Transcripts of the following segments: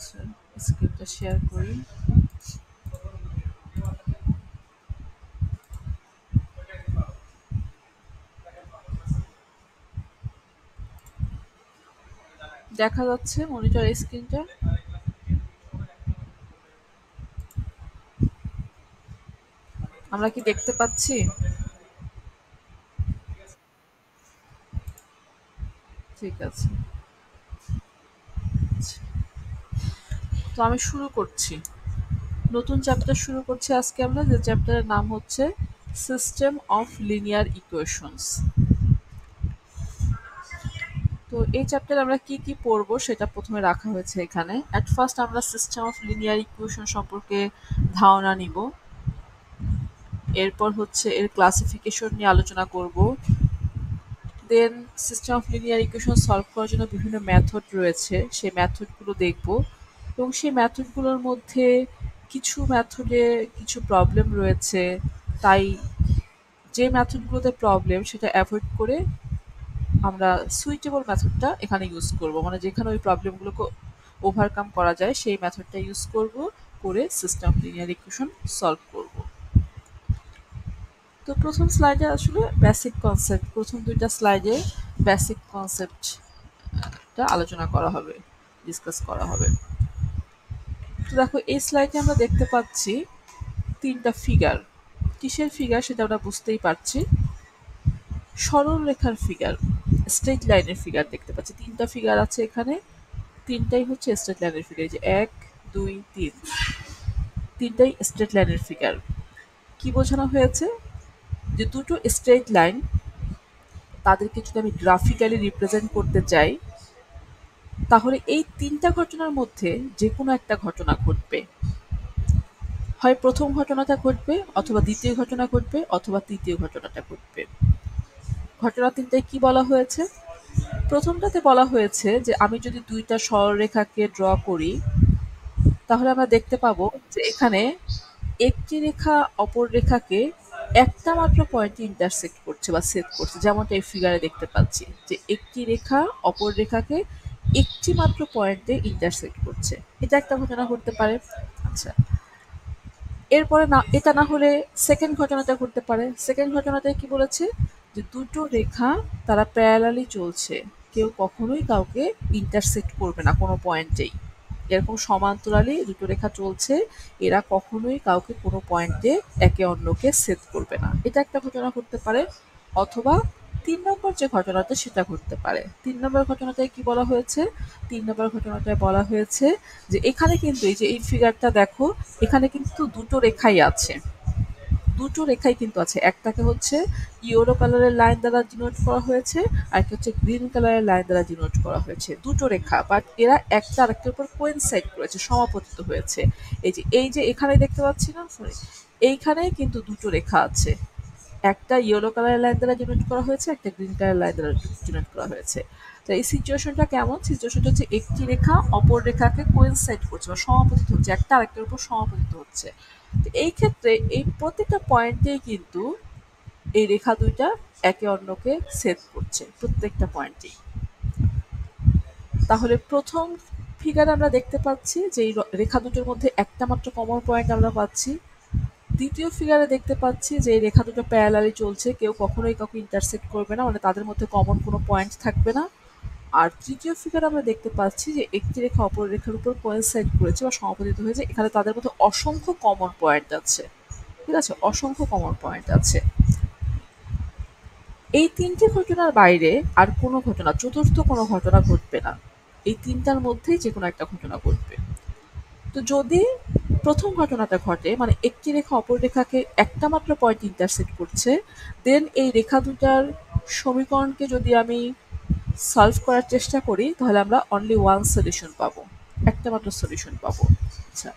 আচ্ছা, স্ক্রিনটা শেয়ার করি। দেখা যাচ্ছে মনিটর স্ক্রিনটা? আমরা কি দেখতে পাচ্ছি? ঠিক আছে। তো আমি শুরু করছি। নতুন চ্যাপ্টার শুরু করছি আজকে আমরা, যে চ্যাপ্টারের নাম হচ্ছে সিস্টেম অফ লিনিয়ার ইকুয়েশনস। তো এই চ্যাপ্টারে আমরা কি কি পড়বো সেটা প্রথমে রাখা হয়েছে এখানে। অ্যাট ফার্স্ট আমরা সিস্টেম অফ লিনিয়ার ইকুয়েশন সম্পর্কে ধারণা নিব। এরপর হচ্ছে এর ক্লাসিফিকেশন নিয়ে আলোচনা করব। Then system of linear equation solve করার জন্য বিভিন্ন মেথড রয়েছে, সেই মেথডগুলো দেখব। এবং সেই মেথডগুলোর মধ্যে কিছু মেথডে কিছু প্রবলেম রয়েছে, তাই যে মেথডগুলোতে প্রবলেম সেটা অ্যাভয়েড করে আমরা সুইটেবল মেথডটা এখানে ইউজ করব, মানে যেখানে ওই প্রবলেমগুলোকে ওভারকাম করা যায় সেই মেথডটা ইউজ করব, করে system of linear equation solve করব। তো প্রথম স্লাইডে আসলে বেসিক কনসেপ্ট, প্রথম দুইটা স্লাইডে বেসিক কনসেপ্টটা আলোচনা করা হবে, ডিসকাস করা হবে। তো দেখো এই স্লাইডে আমরা দেখতে পাচ্ছি তিনটা ফিগার। কিসের ফিগার সেটা আমরা বুঝতেই পারছি, সরল রেখার ফিগার, স্ট্রেট লাইনের ফিগার দেখতে পাচ্ছি। তিনটা ফিগার আছে এখানে, তিনটাই হচ্ছে স্ট্রেট লাইনের ফিগার। এই যে এক, দুই, তিন, তিনটাই স্ট্রেট লাইনের ফিগার। কি বোঝানো হয়েছে, যে দুটো স্ট্রেট লাইন, তাদেরকে যদি আমি গ্রাফিক্যালি রিপ্রেজেন্ট করতে চাই, তাহলে এই তিনটা ঘটনার মধ্যে যে কোনো একটা ঘটনা ঘটবে। হয় প্রথম ঘটনাটা ঘটবে, অথবা দ্বিতীয় ঘটনা ঘটবে, অথবা তৃতীয় ঘটনাটা ঘটবে। ঘটনা তিনটায় কি বলা হয়েছে? প্রথমটাতে বলা হয়েছে যে আমি যদি দুইটা সরলরেখাকে ড্র করি, তাহলে আমরা দেখতে পাবো যে এখানে একটি রেখা অপর রেখাকে একটা মাত্র পয়েন্টে ইন্টারসেক্ট করছে বা ছেদ করছে, যেমনটা এই ফিগারে দেখতে পাচ্ছি যে একটি রেখা অপর রেখাকে একটি মাত্র পয়েন্টে ইন্টারসেক্ট করছে। এটা একটা ঘটনা ঘটতে পারে। আচ্ছা, এরপরে না, এটা না হলে সেকেন্ড ঘটনাটা ঘটতে পারে। সেকেন্ড ঘটনাটায় কি বলেছে, যে দুটো রেখা তারা প্যারালালি চলছে, কেউ কখনোই কাউকে ইন্টারসেক্ট করবে না কোনো পয়েন্টেই। এরকম সমান্তরালি দুটো রেখা চলছে, এরা কখনোই কাউকে কোনো পয়েন্টে একে অন্যকে ছেদ করবে না। এটা একটা ঘটনা ঘটতে পারে। অথবা ৩ নম্বর যে ঘটনাটা সেটা ঘটতে পারে। ৩ নম্বর ঘটনাটায় কি বলা হয়েছে? ৩ নম্বর ঘটনাটায় বলা হয়েছে যে এখানে কিন্তু এই যে এই ফিগারটা দেখো, এখানে কিন্তু দুটো রেখাই আছে। দুটো রেখাই কিন্তু আছে। একটাকে হচ্ছে ইয়েলো কালারের লাইন দ্বারা ডিনোট করা হয়েছে, আরেকটা হচ্ছে গ্রিন কালারের লাইন দ্বারা ডিনোট করা হয়েছে। দুটো রেখা, বাট এরা একটা আরেকটার উপর কোইনসাইড করেছে, সমাপতিত হয়েছে। এই যে এখানে দেখতে পাচ্ছি না, সরি, এইখানে কিন্তু দুটো রেখা আছে। একটা ইয়েলো কালারের লাইন দ্বারা ডিনোট করা হয়েছে, একটা গ্রিন কালারের লাইন দ্বারা ডিনোট করা হয়েছে। তো এই সিচুয়েশনটা কেমন? সিচুয়েশনটা হচ্ছে একটি রেখা অপর রেখাকে কোইনসাইড করছে বা সমাপতিত হচ্ছে, একটা আরেকটার উপর সমাপতিত হচ্ছে। তো এই ক্ষেত্রে এই প্রত্যেকটা পয়েন্টেই কিন্তু এই রেখা দুইটা একে অন্যকে ছেদ করছে, প্রত্যেকটা পয়েন্টেই। তাহলে প্রথম ফিগারে আমরা দেখতে পাচ্ছি যে এই রেখা দুটোর মধ্যে একটা মাত্র কমন পয়েন্ট আমরা পাচ্ছি। দ্বিতীয় ফিগারে দেখতে পাচ্ছি যে এই রেখা দুটো প্যারালালি চলছে, কেউ কখনোই কাউকে ইন্টারসেক্ট করবে না, মানে তাদের মধ্যে কমন কোনো পয়েন্ট থাকবে না। আর তৃতীয় ফিগারে আমরা দেখতে পাচ্ছি যে একটি রেখা অপর রেখার উপর কোইনসাইড করেছে বা সমাপতিত হয়েছে, এখানে তাদের মধ্যে অসংখ্য কমন পয়েন্ট আছে। ঠিক আছে, অসংখ্য কমন পয়েন্ট আছে। এই তিনটি ঘটনার বাইরে আর কোনো ঘটনা, চতুর্থ কোনো ঘটনা ঘটবে না। এই তিনটার মধ্যেই যে কোনো একটা ঘটনা ঘটবে। তো যদি প্রথম ঘটনাটা ঘটে, মানে একটি রেখা অপর রেখাকে একটা মাত্র পয়েন্ট ইন্টারসেক্ট করছে, দেন এই রেখা দুটার সমীকরণকে যদি আমি সলভ করার চেষ্টা করি, তাহলে আমরা অনলি ওয়ান সলিউশন পাবো, একটা মাত্র সলিউশন পাবো। আচ্ছা,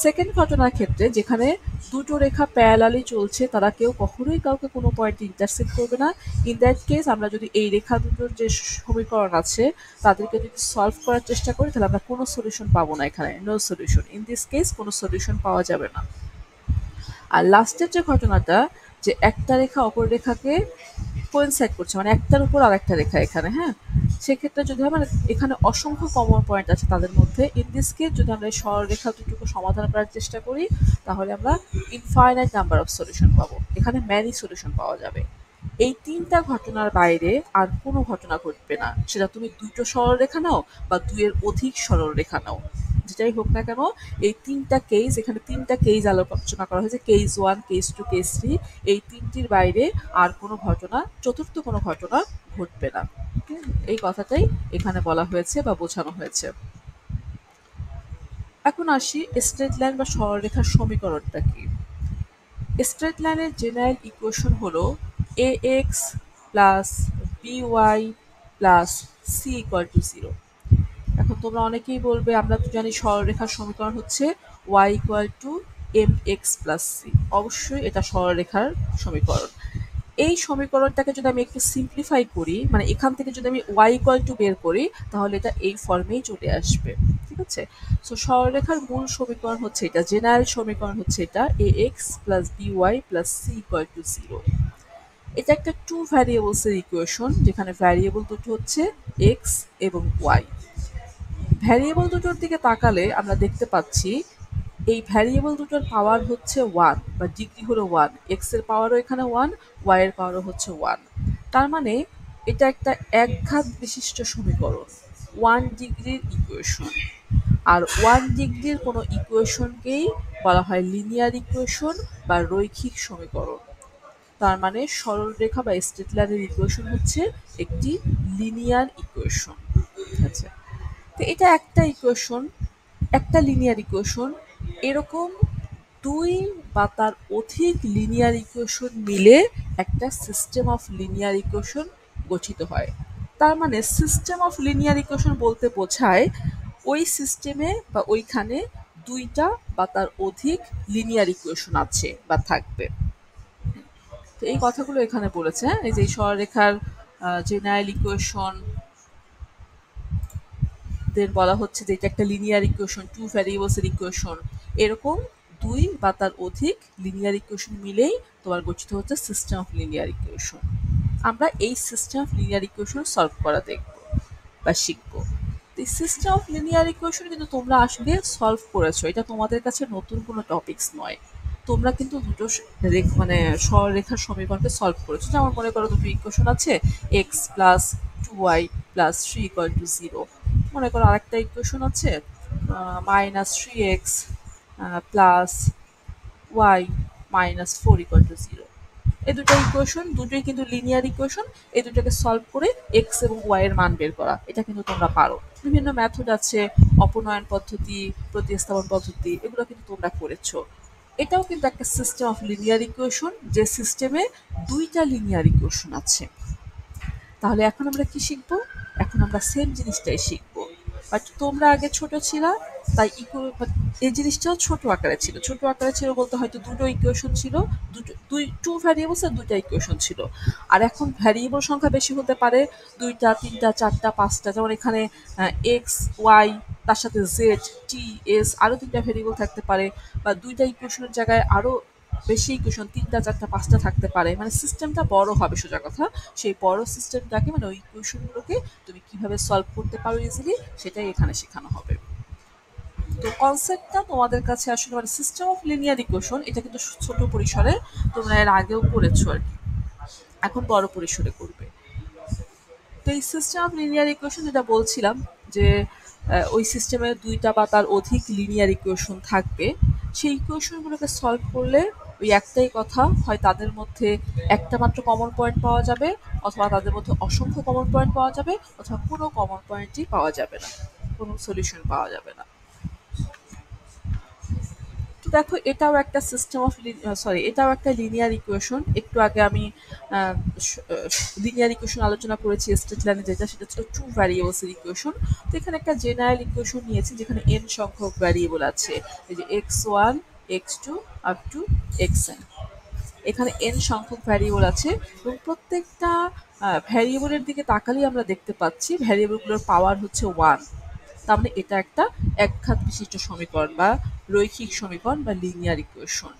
সেকেন্ড ঘটনার ক্ষেত্রে যেখানে দুটো রেখা প্যারালালি চলছে, তারা কেউ কখনোই কাউকে কোনো পয়েন্টে ইন্টারসেক্ট করবে না, ইন দ্যাট কেস আমরা যদি এই রেখা দুটোর যে সমীকরণ আছে তাদেরকে যদি সলভ করার চেষ্টা করি, তাহলে আমরা কোনো সলিউশন পাবো না, এখানে no solution, in this case কোনো সলিউশন পাওয়া যাবে না। আর লাস্টের যে ঘটনাটা, যে একটা রেখা অপর রেখাকে কোইনসাইড করছে, মানে একটার উপর আরেকটা রেখা এখানে, হ্যাঁ? সেক্ষেত্রে যদি হয় মানে এখানে অসংখ্য কমন পয়েন্ট আছে তাদের মধ্যে। ইন দিস কেস যদি আমরা এই সরলরেখা দুটোকে সমাধান করার চেষ্টা করি, তাহলে আমরা ইনফাইনাইট নাম্বার অফ সলিউশন পাবো। এখানে ম্যানি সলিউশন পাওয়া যাবে। এই ৩ টা ঘটনার বাইরে আর কোনো ঘটনা ঘটবে না। সেটা তুমি ২ টো সরলরেখা নাও বা ২ এর অধিক সরলরেখা নাও। যেটাই হোক না কেন, এই ৩ টা কেস, এখানে ৩ টা কেস আলোচনা করা হয়েছে। Case 1, case 2, case 3। এই ৩ টির বাইরে আর কোনো ঘটনা, চতুর্থ কোনো ঘটনা ঘটবে না। ওকে? এই কথাটাই এখানে বলা হয়েছে বা বোঝানো হয়েছে। এখন আসি স্ট্রেট লাইন বা সরলরেখার সমীকরণটা কি? স্ট্রেট লাইনের জেনারেল ইকুয়েশন হলো ax plus by plus c equal to 0। এখন তোমরা অনেকেই বলবে আমরা তো জানি সরলরেখার সমীকরণ হচ্ছে y equal to mx plus c। অবশ্যই এটা সরলরেখার সমীকরণ। এই সমীকরণটাকে যদি আমি একটু সিম্পলিফাই করি, মানে এখান থেকে যদি আমি y ইকুয়াল টু বের করি, তাহলে এটা এই ফর্মেই চলে আসবে। ঠিক আছে? সো সরলরেখার মূল সমীকরণ হচ্ছে এটা, জেনারেল সমীকরণ হচ্ছে এটা ax plus by plus c equal to 0। এটা একটা টু ভ্যারিয়েবলস এর ইকুয়েশন, যেখানে ভ্যারিয়েবল দুটো হচ্ছে x এবং y। ভ্যারিয়েবল দুটোর দিকে তাকালে আমরা দেখতে পাচ্ছি এই ভ্যারিয়েবল দুটোর পাওয়ার হচ্ছে 1 বা ডিগ্রি হলো 1। এক্স এর পাওয়ারও এখানে 1, ওয়াই এর পাওয়ারও হচ্ছে 1। তার মানে এটা একটা একঘাত বিশিষ্ট সমীকরণ, 1 ডিগ্রির ইকুয়েশন। আর 1 ডিগ্রির কোনো ইকুয়েশনকেই বলা হয় লিনিয়ার ইকুয়েশন বা রৈখিক সমীকরণ। তার মানে সরলরেখা বা স্ট্রেট লাইনের ইকুয়েশন হচ্ছে একটি লিনিয়ার ইকুয়েশন। ঠিক আছে? তো এটা একটা ইকুয়েশন, একটা লিনিয়ার ইকুয়েশন। এরকম ২ বা তার অধিক লিনিয়ার ইকুয়েশন মিলে একটা সিস্টেম অফ লিনিয়ার ইকুয়েশন গঠিত হয়। তার মানে সিস্টেম অফ লিনিয়ার ইকুয়েশন বলতে বোঝায় ওই সিস্টেমে বা ওইখানে ২ টা বা তার অধিক লিনিয়ার ইকুয়েশন আছে বা থাকবে। তো এই কথাগুলো এখানে বলেছে, হ্যাঁ? এই যে এই সরলরেখার জেনারেল ইকুয়েশন, দের বলা হচ্ছে যে এটা একটা লিনিয়ার ইকুয়েশন, টু ভ্যারিয়েবলস এর ইকুয়েশন। এরকম ২ বা তার অধিক লিনিয়ার ইকুয়েশন মিলেই তোমার গঠিত হচ্ছে সিস্টেম অফ লিনিয়ার ইকুয়েশন। আমরা এই system of linear equation solve করা দেখব বা শিখব। তো এই সিস্টেম অফ লিনিয়ার ইকুয়েশন কিন্তু তোমরা আসলে সলভ করেছো, এটা তোমাদের কাছে নতুন কোনো টপিকস নয়। তোমরা কিন্তু দুটো মানে সরলরেখার সমীকরণকে সলভ করেছো। যেমন মনে করো দুটো ইকুয়েশন আছে, x plus 2y plus 3 equal to 0। মনে করো আরেকটা ইকুয়েশন আছে minus 3x plus y minus 4 equal to 0। এই দুটো ইকুয়েশন দুটোই কিন্তু লিনিয়ার ইকুয়েশন। এই দুটোকে সলভ করে এক্স এবং ওয়াই এর মান বের করা, এটা কিন্তু তোমরা পারো। বিভিন্ন মেথড আছে, অপনয়ন পদ্ধতি, প্রতিস্থাপন পদ্ধতি, এগুলো কিন্তু তোমরা করেছো। এটাও কিন্তু একটা সিস্টেম অফ লিনিয়ার ইকুয়েশন, যে সিস্টেমে ২টা লিনিয়ার ইকুয়েশন আছে। তাহলে এখন আমরা কি শিখবো? এখন আমরা সেম জিনিসটাই শিখবো। বাট তোমরা আগে ছোট ছিলা, তাই এই জিনিসটাও ছোট আকারে ছিল। ছোট আকারে ছিল বলতে হয়তো দুটো ইকুয়েশন ছিল, টু ভ্যারিয়েবলস এর ২টা ইকুয়েশন ছিল। আর এখন ভ্যারিয়েবল সংখ্যা বেশি হতে পারে, ২টা, ৩টা, ৪টা, ৫টা। যেমন এখানে এক্স, ওয়াই, তার সাথে জেড, টি, এস, আরো ৩টা ভ্যারিয়েবল থাকতে পারে। বা ২টা ইকুয়েশনের জায়গায় আরো বেশি ইকুয়েশন, ৩টা, ৪টা, ৫টা থাকতে পারে। মানে সিস্টেমটা বড় হবে সোজা কথা। সেই বড় সিস্টেমটাকে, মানে ওই ইকুয়েশনগুলোকে তুমি কিভাবে সলভ করতে পারো ইজিলি, সেটাই এখানে শেখানো হবে। তো কনসেপ্টটা তোমাদের কাছে আসলে মানে সিস্টেম অফ লিনিয়ার ইকুয়েশন, এটা কিন্তু ছোট পরিসরে তোমরা এর আগেও পড়েছো আর কি। এখন বড় পরিসরে করবে। তো এই সিস্টেম অফ লিনিয়ার ইকুয়েশন যেটা বলছিলাম, যে ওই সিস্টেমে ২টা বা তার অধিক লিনিয়ার ইকুয়েশন থাকবে। সেই ইকুয়েশনগুলোকে সলভ করলে ওই একটাই কথা, হয় তাদের মধ্যে একটা মাত্র কমন পয়েন্ট পাওয়া যাবে, অথবা তাদের মধ্যে অসংখ্য কমন পয়েন্ট পাওয়া যাবে, অথবা কোনো কমন পয়েন্টই পাওয়া যাবে না, কোনো সলিউশন পাওয়া যাবে না। তো দেখো এটাও একটা সিস্টেম অফ সরি, এটাও একটা লিনিয়ার ইকুয়েশন। একটু আগে আমি লিনিয়ার ইকুয়েশন আলোচনা করেছি স্ট্রেট লাইনে, যেটা সেটা ছিল টু ভ্যারিয়েবলস এর ইকুয়েশন। তো এখানে একটা জেনারেল ইকুয়েশন নিয়েছি যেখানে এন সংখ্যক ভ্যারিয়েবল আছে, এই যে x1, x2 up to xn। এখানে এন সংখ্যক ভ্যারিয়েবল আছে এবং প্রত্যেকটা ভ্যারিয়েবলের দিকে তাকালেই আমরা দেখতে পাচ্ছি ভ্যারিয়েবলগুলোর পাওয়ার হচ্ছে 1। তার মানে এটা একটা একঘাত বিশিষ্ট সমীকরণ বা রৈখিক সমীকরণ বা লিনিয়ার ইকুয়েশন।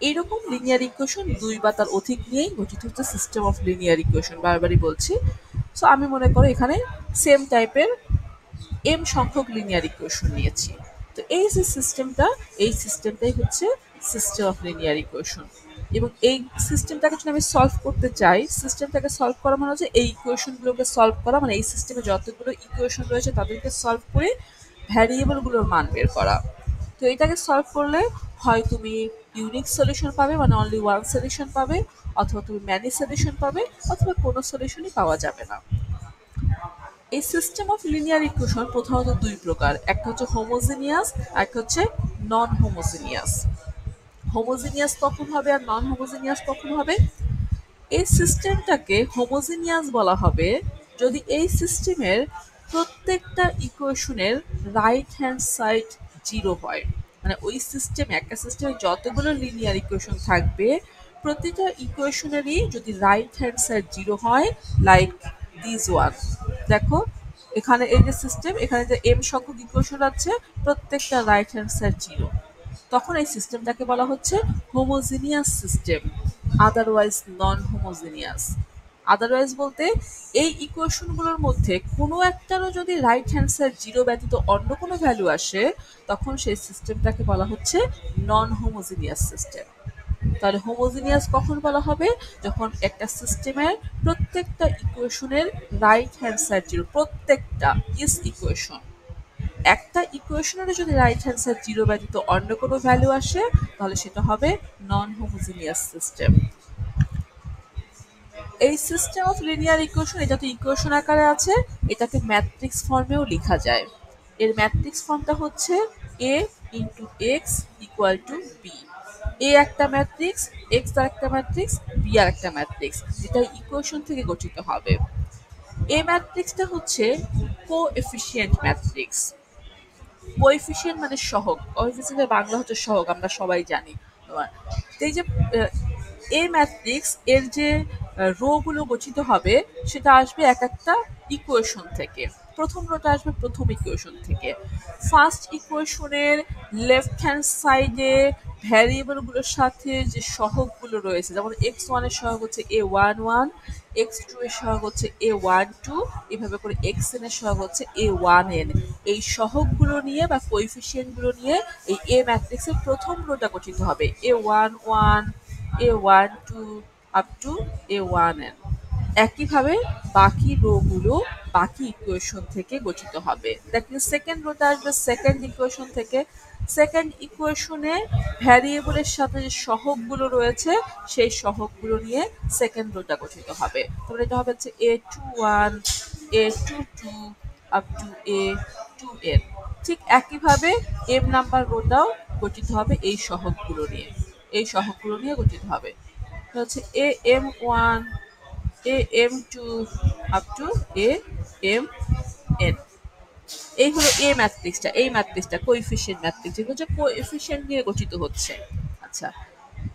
এইরকম লিনিয়ার ইকুয়েশন ২ বা তার অধিক নিয়েই গঠিত হচ্ছে সিস্টেম অফ লিনিয়ার ইকুয়েশন। বারবারই বলছি। সো আমি মনে করো এখানে সেম টাইপের m সংখ্যক লিনিয়ার ইকুয়েশন নিয়েছি। তো এই যে সিস্টেমটা, এই সিস্টেমটাই হচ্ছে সিস্টেম অফ লিনিয়ার ইকুয়েশন। এবং এই সিস্টেমটাকে যদি আমি সলভ করতে চাই, সিস্টেমটাকে সলভ করা মানে হচ্ছে এই ইকুয়েশনগুলোকে সলভ করা, মানে এই সিস্টেমে যতগুলো ইকুয়েশন রয়েছে তাদেরকে সলভ করে ভ্যারিয়েবলগুলোর মান বের করা। তো এটাকে সলভ করলে হয় তুমি ইউনিক সলিউশন পাবে, মানে অনলি ওয়ান সলিউশন পাবে, অথবা তুমি ম্যানি সলিউশন পাবে, অথবা কোনো সলিউশনই পাওয়া যাবে না। এই সিস্টেম অফ লিনিয়ার ইকুয়েশন প্রধানত দুই প্রকার, একটা হচ্ছে হোমোজিনিয়াস, আর একটা হচ্ছে নন হোমোজিনিয়াস। হোমোজিনিয়াস কখন হবে আর নন হোমোজিনিয়াস কখন হবে? এই সিস্টেমটাকে হোমোজিনিয়াস বলা হবে যদি এই সিস্টেমের প্রত্যেকটা ইকুয়েশনের রাইট হ্যান্ড সাইড জিরো হয়। মানে ওই সিস্টেমে, একটা সিস্টেমে যতগুলো লিনিয়ার ইকুয়েশন থাকবে প্রতিটা ইকুয়েশনেরই যদি রাইট হ্যান্ড সাইড জিরো হয়, লাইক দিস ওয়ান। দেখো এখানে এই যে সিস্টেম, এখানে যে এম সংখ্যক ইকুয়েশন আছে প্রত্যেকটা রাইট হ্যান্ড সাইড জিরো, তখন এই সিস্টেমটাকে বলা হচ্ছে homogeneous system, otherwise non homogeneous. Otherwise বলতে এই ইকুয়েশনগুলোর মধ্যে কোনো একটারও যদি রাইট হ্যান্ড সাইড জিরো ব্যতীত অন্য কোনো ভ্যালু আসে, তখন সেই সিস্টেমটাকে বলা হচ্ছে নন হোমোজিনিয়াস সিস্টেম। তাহলে হোমোজিনিয়াস কখন বলা হবে? যখন একটা সিস্টেমের প্রত্যেকটা ইকুয়েশনের রাইট হ্যান্ড সাইড জিরো, প্রত্যেকটা ইস ইকুয়েশন, একটা ইকুয়েশনেরও যদি রাইট হ্যান্ড সাইড জিরো ব্যতীত অন্য কোনো ভ্যালু আসে, তাহলে সেটা হবে নন হোমোজিনিয়াস সিস্টেম। এই সিস্টেম অফ লিনিয়ার ইকুয়েশন, এটা তো ইকুয়েশন আকারে আছে, এটাকে ম্যাট্রিক্স ফর্মেও লেখা যায়। এর ম্যাট্রিক্স ফর্মটা হচ্ছে a into X equal to B. A একটা ম্যাট্রিক্স, এক্স আর একটা ম্যাট্রিক্স, বি আর একটা ম্যাট্রিক্স, যেটা ইকুয়েশন থেকে গঠিত হবে। এই ম্যাট্রিক্সটা হচ্ছে কোএফিসিয়েন্ট ম্যাট্রিক্স। কোএফিসিয়েন্ট মানে সহগ, কোএফিসিয়েন্টের বাংলা হচ্ছে সহগ, আমরা সবাই জানি। তোমার তো এই যে এ ম্যাট্রিক্স এর যে রো গুলো গঠিত হবে সেটা আসবে এক একটা ইকুয়েশন থেকে। প্রথম রোটা আসবে প্রথম ইকুয়েশন থেকে। ফার্স্ট ইকুয়েশনের লেফট হ্যান্ড সাইডে ভ্যারিয়েবলগুলোর সাথে যে সহগগুলো রয়েছে, যেমন এক্স ওয়ান এর সহগ হচ্ছে এ ওয়ান ওয়ান, এক্স টু এর সহগ হচ্ছে এ ওয়ান টু, এভাবে করে এক্স এন এর সহগ হচ্ছে এ ওয়ান এন। এই সহগগুলো নিয়ে বা কোএফিসিয়েন্টগুলো নিয়ে এই এ ম্যাট্রিক্সের প্রথম রোটা গঠিত হবে A one one, A one two, up to A one N. একইভাবে বাকি রো গুলো বাকি ইকুয়েশন থেকে গঠিত হবে। দ্যাট মিনস সেকেন্ড রোটা আসবে সেকেন্ড ইকুয়েশন থেকে। সেকেন্ড ইকুয়েশনে ভ্যারিয়েবলের সাথে যে সহগগুলো রয়েছে সেই সহগগুলো নিয়ে সেকেন্ড রোটা গঠিত হবে। তাহলে এটা হবে হচ্ছে A two one, A two two, up to A two N. ঠিক একইভাবে এম নাম্বার রোটাও গঠিত হবে এই সহগগুলো নিয়ে, এই সহগগুলো নিয়ে গঠিত হবে। এটা হচ্ছে A M one, A M two, up to A M N. এই হলো এ ম্যাট্রিক্সটা, এই ম্যাট্রিক্সটা কোএফিসিয়েন্ট ম্যাট্রিক্স, যেগুলো হচ্ছে কোএফিসিয়েন্ট নিয়ে গঠিত হচ্ছে। আচ্ছা,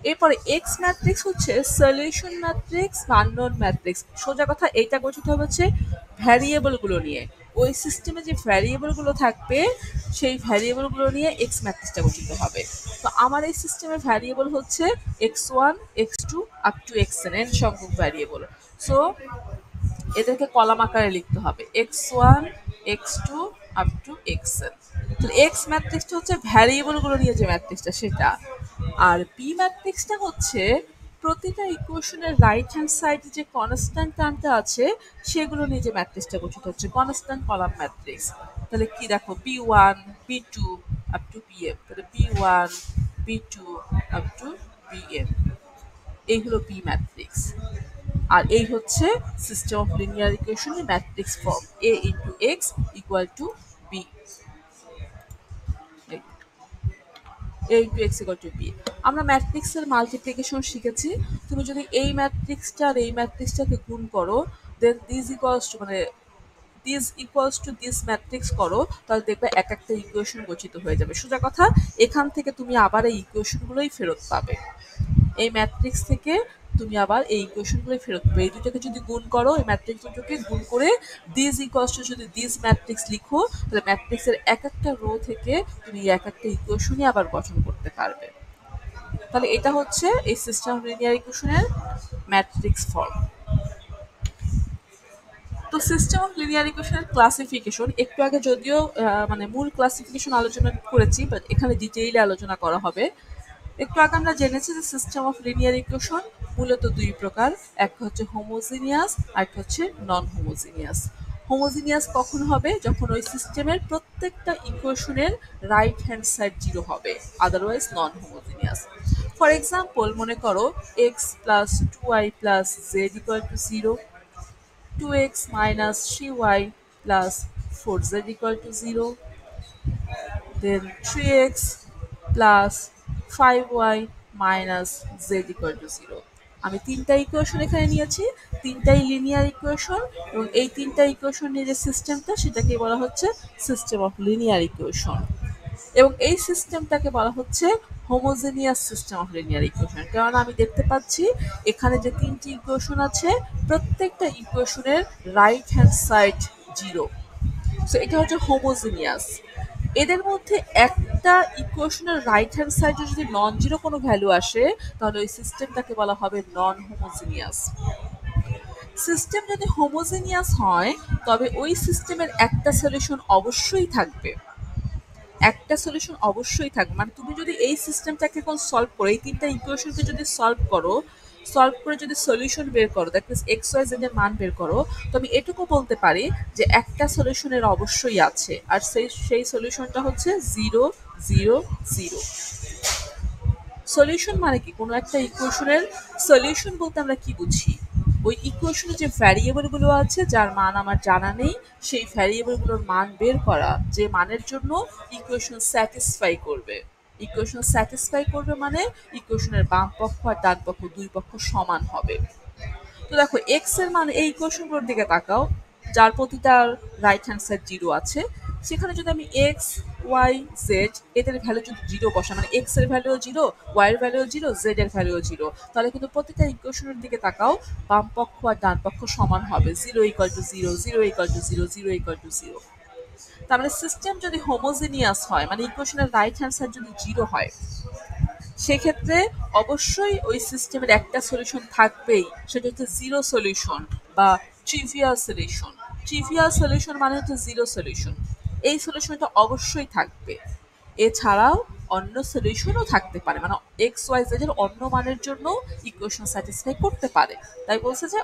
এরপরে এক্স ম্যাট্রিক্স হচ্ছে সলিউশন ম্যাট্রিক্স বা আননোন ম্যাট্রিক্স। সোজা কথা এইটা গঠিত হবে হচ্ছে ভ্যারিয়েবলগুলো নিয়ে। ওই সিস্টেমে যে ভ্যারিয়েবলগুলো থাকবে সেই ভ্যারিয়েবলগুলো নিয়ে এক্স ম্যাট্রিক্সটা গঠিত হবে। তো আমার এই সিস্টেমের ভ্যারিয়েবল হচ্ছে x one, x two, up to x n, n সংখ্যক ভ্যারিয়েবল। সো এদেরকে কলাম আকারে লিখতে হবে x one, x two, up to x n. তাহলে এক্স ম্যাট্রিক্সটা হচ্ছে ভ্যারিয়েবলগুলো নিয়ে যে ম্যাট্রিক্সটা সেটা। আর বি ম্যাট্রিক্সটা হচ্ছে প্রতিটা ইকুয়েশনের রাইট হ্যান্ড সাইডে যে কনস্ট্যান্ট টার্মটা আছে সেগুলো নিয়ে যে ম্যাট্রিক্সটা গঠিত হচ্ছে, কনস্ট্যান্ট কলাম ম্যাট্রিক্স। তাহলে কি দেখো B one, B two, up to B M. তাহলে B one, B two, up to B M. এই হলো বি ম্যাট্রিক্স। আর এই হচ্ছে সিস্টেম অফ লিনিয়ার ইকুয়েশনের matrix form A into X equal to B, A into X equal to B. আমরা ম্যাট্রিক্সের multiplication শিখেছি। তুমি যদি এই ম্যাট্রিক্সটা আর এই ম্যাট্রিক্সটাকে গুণ করো, দেন দিস ইকুয়ালস টু মানে this equals to this matrix করো, তাহলে দেখবে এক একটা ইকুয়েশন গঠিত হয়ে যাবে। সোজা কথা এখান থেকে তুমি আবার এই ইকুয়েশনগুলোই ফেরত পাবে। এই ম্যাট্রিক্স থেকে তুমি আবার এই ইকুয়েশনগুলোই ফেরত পাবে। এই দুটোকে যদি গুণ করো, এই ম্যাট্রিক্স দুটোকে গুণ করে দিস ইকুয়ালস টু যদি দিস ম্যাট্রিক্স লিখো, তাহলে ম্যাট্রিক্সের এক একটা রো থেকে তুমি এক একটা ইকুয়েশনই আবার গঠন করতে পারবে। তাহলে এটা হচ্ছে এই সিস্টেম অফ লিনিয়ার ইকুয়েশনের ম্যাট্রিক্স ফর্ম। তো সিস্টেম অফ লিনিয়ার ইকুয়েশনের ক্লাসিফিকেশন একটু আগে যদিও মানে মূল ক্লাসিফিকেশন আলোচনা করেছি, বাট এখানে ডিটেইলে আলোচনা করা হবে। একটু আগে আমরা জেনেছি যে সিস্টেম অফ লিনিয়ার ইকুয়েশন মূলত দুই প্রকার, একটা হচ্ছে হোমোজিনিয়াস আর একটা হচ্ছে নন হোমোজিনিয়াস। হোমোজিনিয়াস কখন হবে? যখন ওই সিস্টেমের প্রত্যেকটা ইকুয়েশনের রাইট হ্যান্ড সাইড জিরো হবে, otherwise non homogeneous. For example মনে করো x plus two y plus z equal to zero, 2x minus 3y plus 4z equal to 0, then 3x plus 5y minus z equal to 0. আমি তিনটা equation এখানে নিয়েছি, তিনটাই linear equation, এবং এই তিনটা ইকুয়েশন নিয়ে যে সিস্টেমটা সেটাকে বলা হচ্ছে সিস্টেম অফ লিনিয়ার ইকুয়েশন। এবং এই সিস্টেমটাকে বলা হচ্ছে homogeneous system of linear equation, কারণ আমি দেখতে পাচ্ছি এখানে যে তিনটি ইকুয়েশন আছে প্রত্যেকটা ইকুয়েশনের right hand side zero. So এটা হচ্ছে হোমোজেনিয়াস। এদের মধ্যে একটা ইকুয়েশনের রাইট হ্যান্ড সাইডে যদি নন জিরো কোনো ভ্যালু আসে তাহলে ওই সিস্টেমটাকে বলা হবে নন হোমোজেনিয়াস। সিস্টেম যদি হোমোজেনিয়াস হয় তবে ওই সিস্টেমের একটা সলিউশন অবশ্যই থাকবে, একটা সলিউশন অবশ্যই থাকবে। মানে তুমি যদি এই সিস্টেমটাকে এখন সলভ করো, এই তিনটা ইকুয়েশনকে যদি সলভ করো, সলভ করে যদি সলিউশন বের করো, that means x y z এর মান বের করো, তো আমি এটুকু বলতে পারি যে একটা সলিউশনের অবশ্যই আছে, আর সেই সলিউশনটা হচ্ছে 0 0 0। সলিউশন মানে কি? কোনো একটা ইকুয়েশনের সলিউশন বলতে আমরা কি বুঝি? ওই ইকুয়েশনে যে ভ্যারিয়েবলগুলো আছে যার মান আমার জানা নেই, সেই ভ্যারিয়েবলগুলোর মান বের করা, যে মানের জন্য ইকুয়েশন স্যাটিসফাই করবে। ইকুয়েশন স্যাটিসফাই করবে মানে ইকুয়েশনের বাম পক্ষ আর ডান পক্ষ দুই পক্ষ সমান হবে। তো দেখো এক্স এর মান, এই ইকুয়েশনগুলোর দিকে তাকাও যার প্রতিটার রাইট হ্যান্ড সাইড জিরো আছে, সেখানে যদি আমি এক্স ওয়াই জেড এদের ভ্যালু যদি জিরো বসা, মানে এক্স এর ভ্যালুও জিরো, ওয়াই এর ভ্যালুও জিরো, জেড এর ভ্যালুও জিরো, তাহলে কিন্তু প্রতিটা ইকুয়েশনের দিকে তাকাও বাম পক্ষ আর ডান পক্ষ সমান হবে, zero equal to zero, zero equal to zero, zero equal to zero. তার মানে সিস্টেম যদি হোমোজিনিয়াস হয়, মানে ইকুয়েশনের রাইট হ্যান্ড সাইড যদি জিরো হয়, সেক্ষেত্রে অবশ্যই ওই সিস্টেমের একটা সলিউশন থাকবেই, সেটা হচ্ছে জিরো সলিউশন বা ট্রিভিয়াল সলিউশন। ট্রিভিয়াল সলিউশন মানে হচ্ছে জিরো সলিউশন, এই সলিউশনটা অবশ্যই থাকবে। এছাড়াও অন্য সলিউশনও থাকতে পারে, মানে এক্স ওয়াই জেড এর অন্য মানের জন্য ইকুয়েশন স্যাটিসফাই করতে পারে। তাই বলছে যে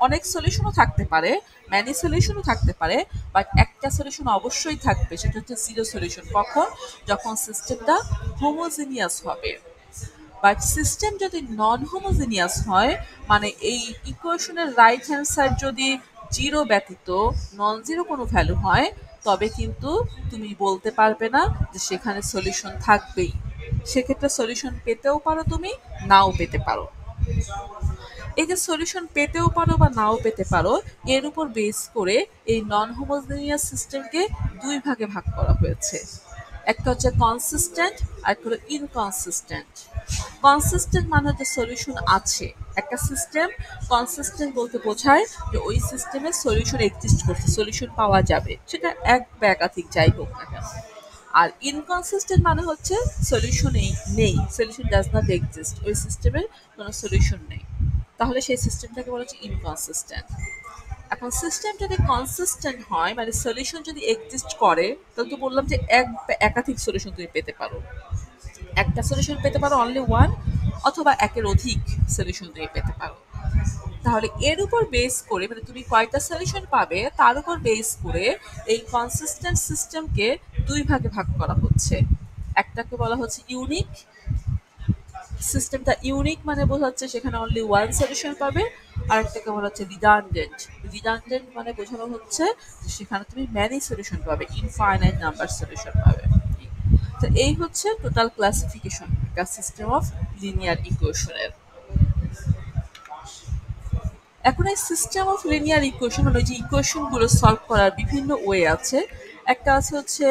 অনেক সলিউশনও থাকতে পারে, ম্যানি সলিউশনও থাকতে পারে, বাট একটা সলিউশন অবশ্যই থাকবে, সেটা হচ্ছে জিরো সলিউশন। কখন? যখন সিস্টেমটা হোমোজিনিয়াস হবে। বাট সিস্টেম যদি নন হোমোজিনিয়াস হয়, মানে এই ইকুয়েশনের রাইট হ্যান্ড সাইড যদি জিরো ব্যতীত নন জিরো কোনো ভ্যালু হয়, তবে কিন্তু তুমি বলতে পারবে না যে সেখানে সলিউশন থাকবেই। সেক্ষেত্রে সলিউশন পেতেও পারো তুমি, নাও পেতে পারো। এই যে সলিউশন পেতেও পারো বা নাও পেতে পারো, এর উপর বেস করে এই নন হোমোজেনিয়াস সিস্টেমকে দুই ভাগে ভাগ করা হয়েছে। একটা হচ্ছে কনসিস্টেন্ট আর একটা হলো ইনকনসিস্টেন্ট। কনসিস্টেন্ট মানে হচ্ছে সলিউশন আছে, একটা সিস্টেম কনসিস্টেন্ট বলতে বোঝায় যে ওই সিস্টেমে সলিউশন এক্সিস্ট করছে, সলিউশন পাওয়া যাবে, সেটা এক বা একাধিক যাই হোক না কেন। আর ইনকনসিস্টেন্ট মানে হচ্ছে সলিউশন নেই, সলিউশন ডাজ নট এক্সিস্ট, ওই সিস্টেমের কোনো সলিউশন নেই, তাহলে সেই সিস্টেমটাকে বলা হচ্ছে ইনকনসিস্টেন্ট। এখন সিস্টেম যদি কনসিস্টেন্ট হয়, মানে সলিউশন যদি এক্সিস্ট করে, তাহলে তো বললাম যে এক বা একাধিক সলিউশন তুমি পেতে পারো, একটা সলিউশন পেতে পারো অনলি ওয়ান, অথবা একের অধিক সলিউশন তুমি পেতে পারো। তাহলে এর উপর বেস করে, মানে তুমি কয়টা সলিউশন পাবে তার উপর বেস করে এই কনসিস্টেন্ট সিস্টেমকে দুই ভাগে ভাগ করা হচ্ছে। একটাকে বলা হচ্ছে ইউনিক, সিস্টেমটা ইউনিক মানে বোঝাচ্ছে সেখানে অনলি ওয়ান সলিউশন পাবে। আর একটাকে বলা হচ্ছে রিডান্ডেন্ট, রিডান্ডেন্ট মানে বোঝানো হচ্ছে যে সেখানে তুমি ম্যানি সলিউশন পাবে, ইনফাইনাইট নাম্বার সলিউশন পাবে। তো এই হচ্ছে টোটাল ক্লাসিফিকেশন একটা সিস্টেম অফ লিনিয়ার ইকুয়েশনের। এখন এই সিস্টেম অফ লিনিয়ার ইকুয়েশন, মানে যে ইকুয়েশনগুলো সলভ করার বিভিন্ন ওয়ে আছে। একটা আছে হচ্ছে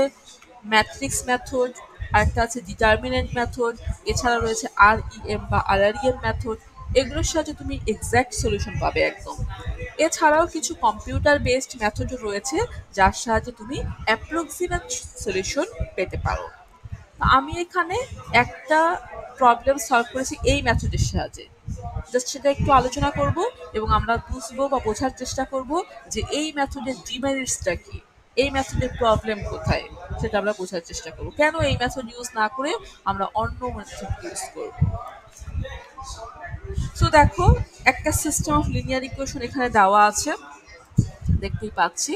ম্যাট্রিক্স মেথড, আরেকটা আছে ডিটারমিনেন্ট মেথড, এছাড়া রয়েছে REM বা RREM মেথড। এগুলোর সাহায্যে তুমি এক্স্যাক্ট সলিউশন পাবে একদম। এছাড়াও কিছু কম্পিউটার বেসড মেথডও রয়েছে যার সাহায্যে তুমি অ্যাপ্রক্সিমেট সলিউশন পেতে পারো। আমি এখানে একটা প্রবলেম সলভ করেছি এই মেথডের সাহায্যে। জাস্ট সেটা একটু আলোচনা করব এবং আমরা বুঝবো বা বোঝার চেষ্টা করব যে এই মেথডের ডিমেরিটসটা কি, এই মেথডের প্রবলেম কোথায়, সেটা আমরা বোঝার চেষ্টা করব। কেন এই মেথড ইউজ না করে আমরা অন্য মেথড ইউজ করব। সো দেখো, একটা সিস্টেম অফ লিনিয়ার ইকুয়েশন এখানে দেওয়া আছে, দেখতেই পাচ্ছি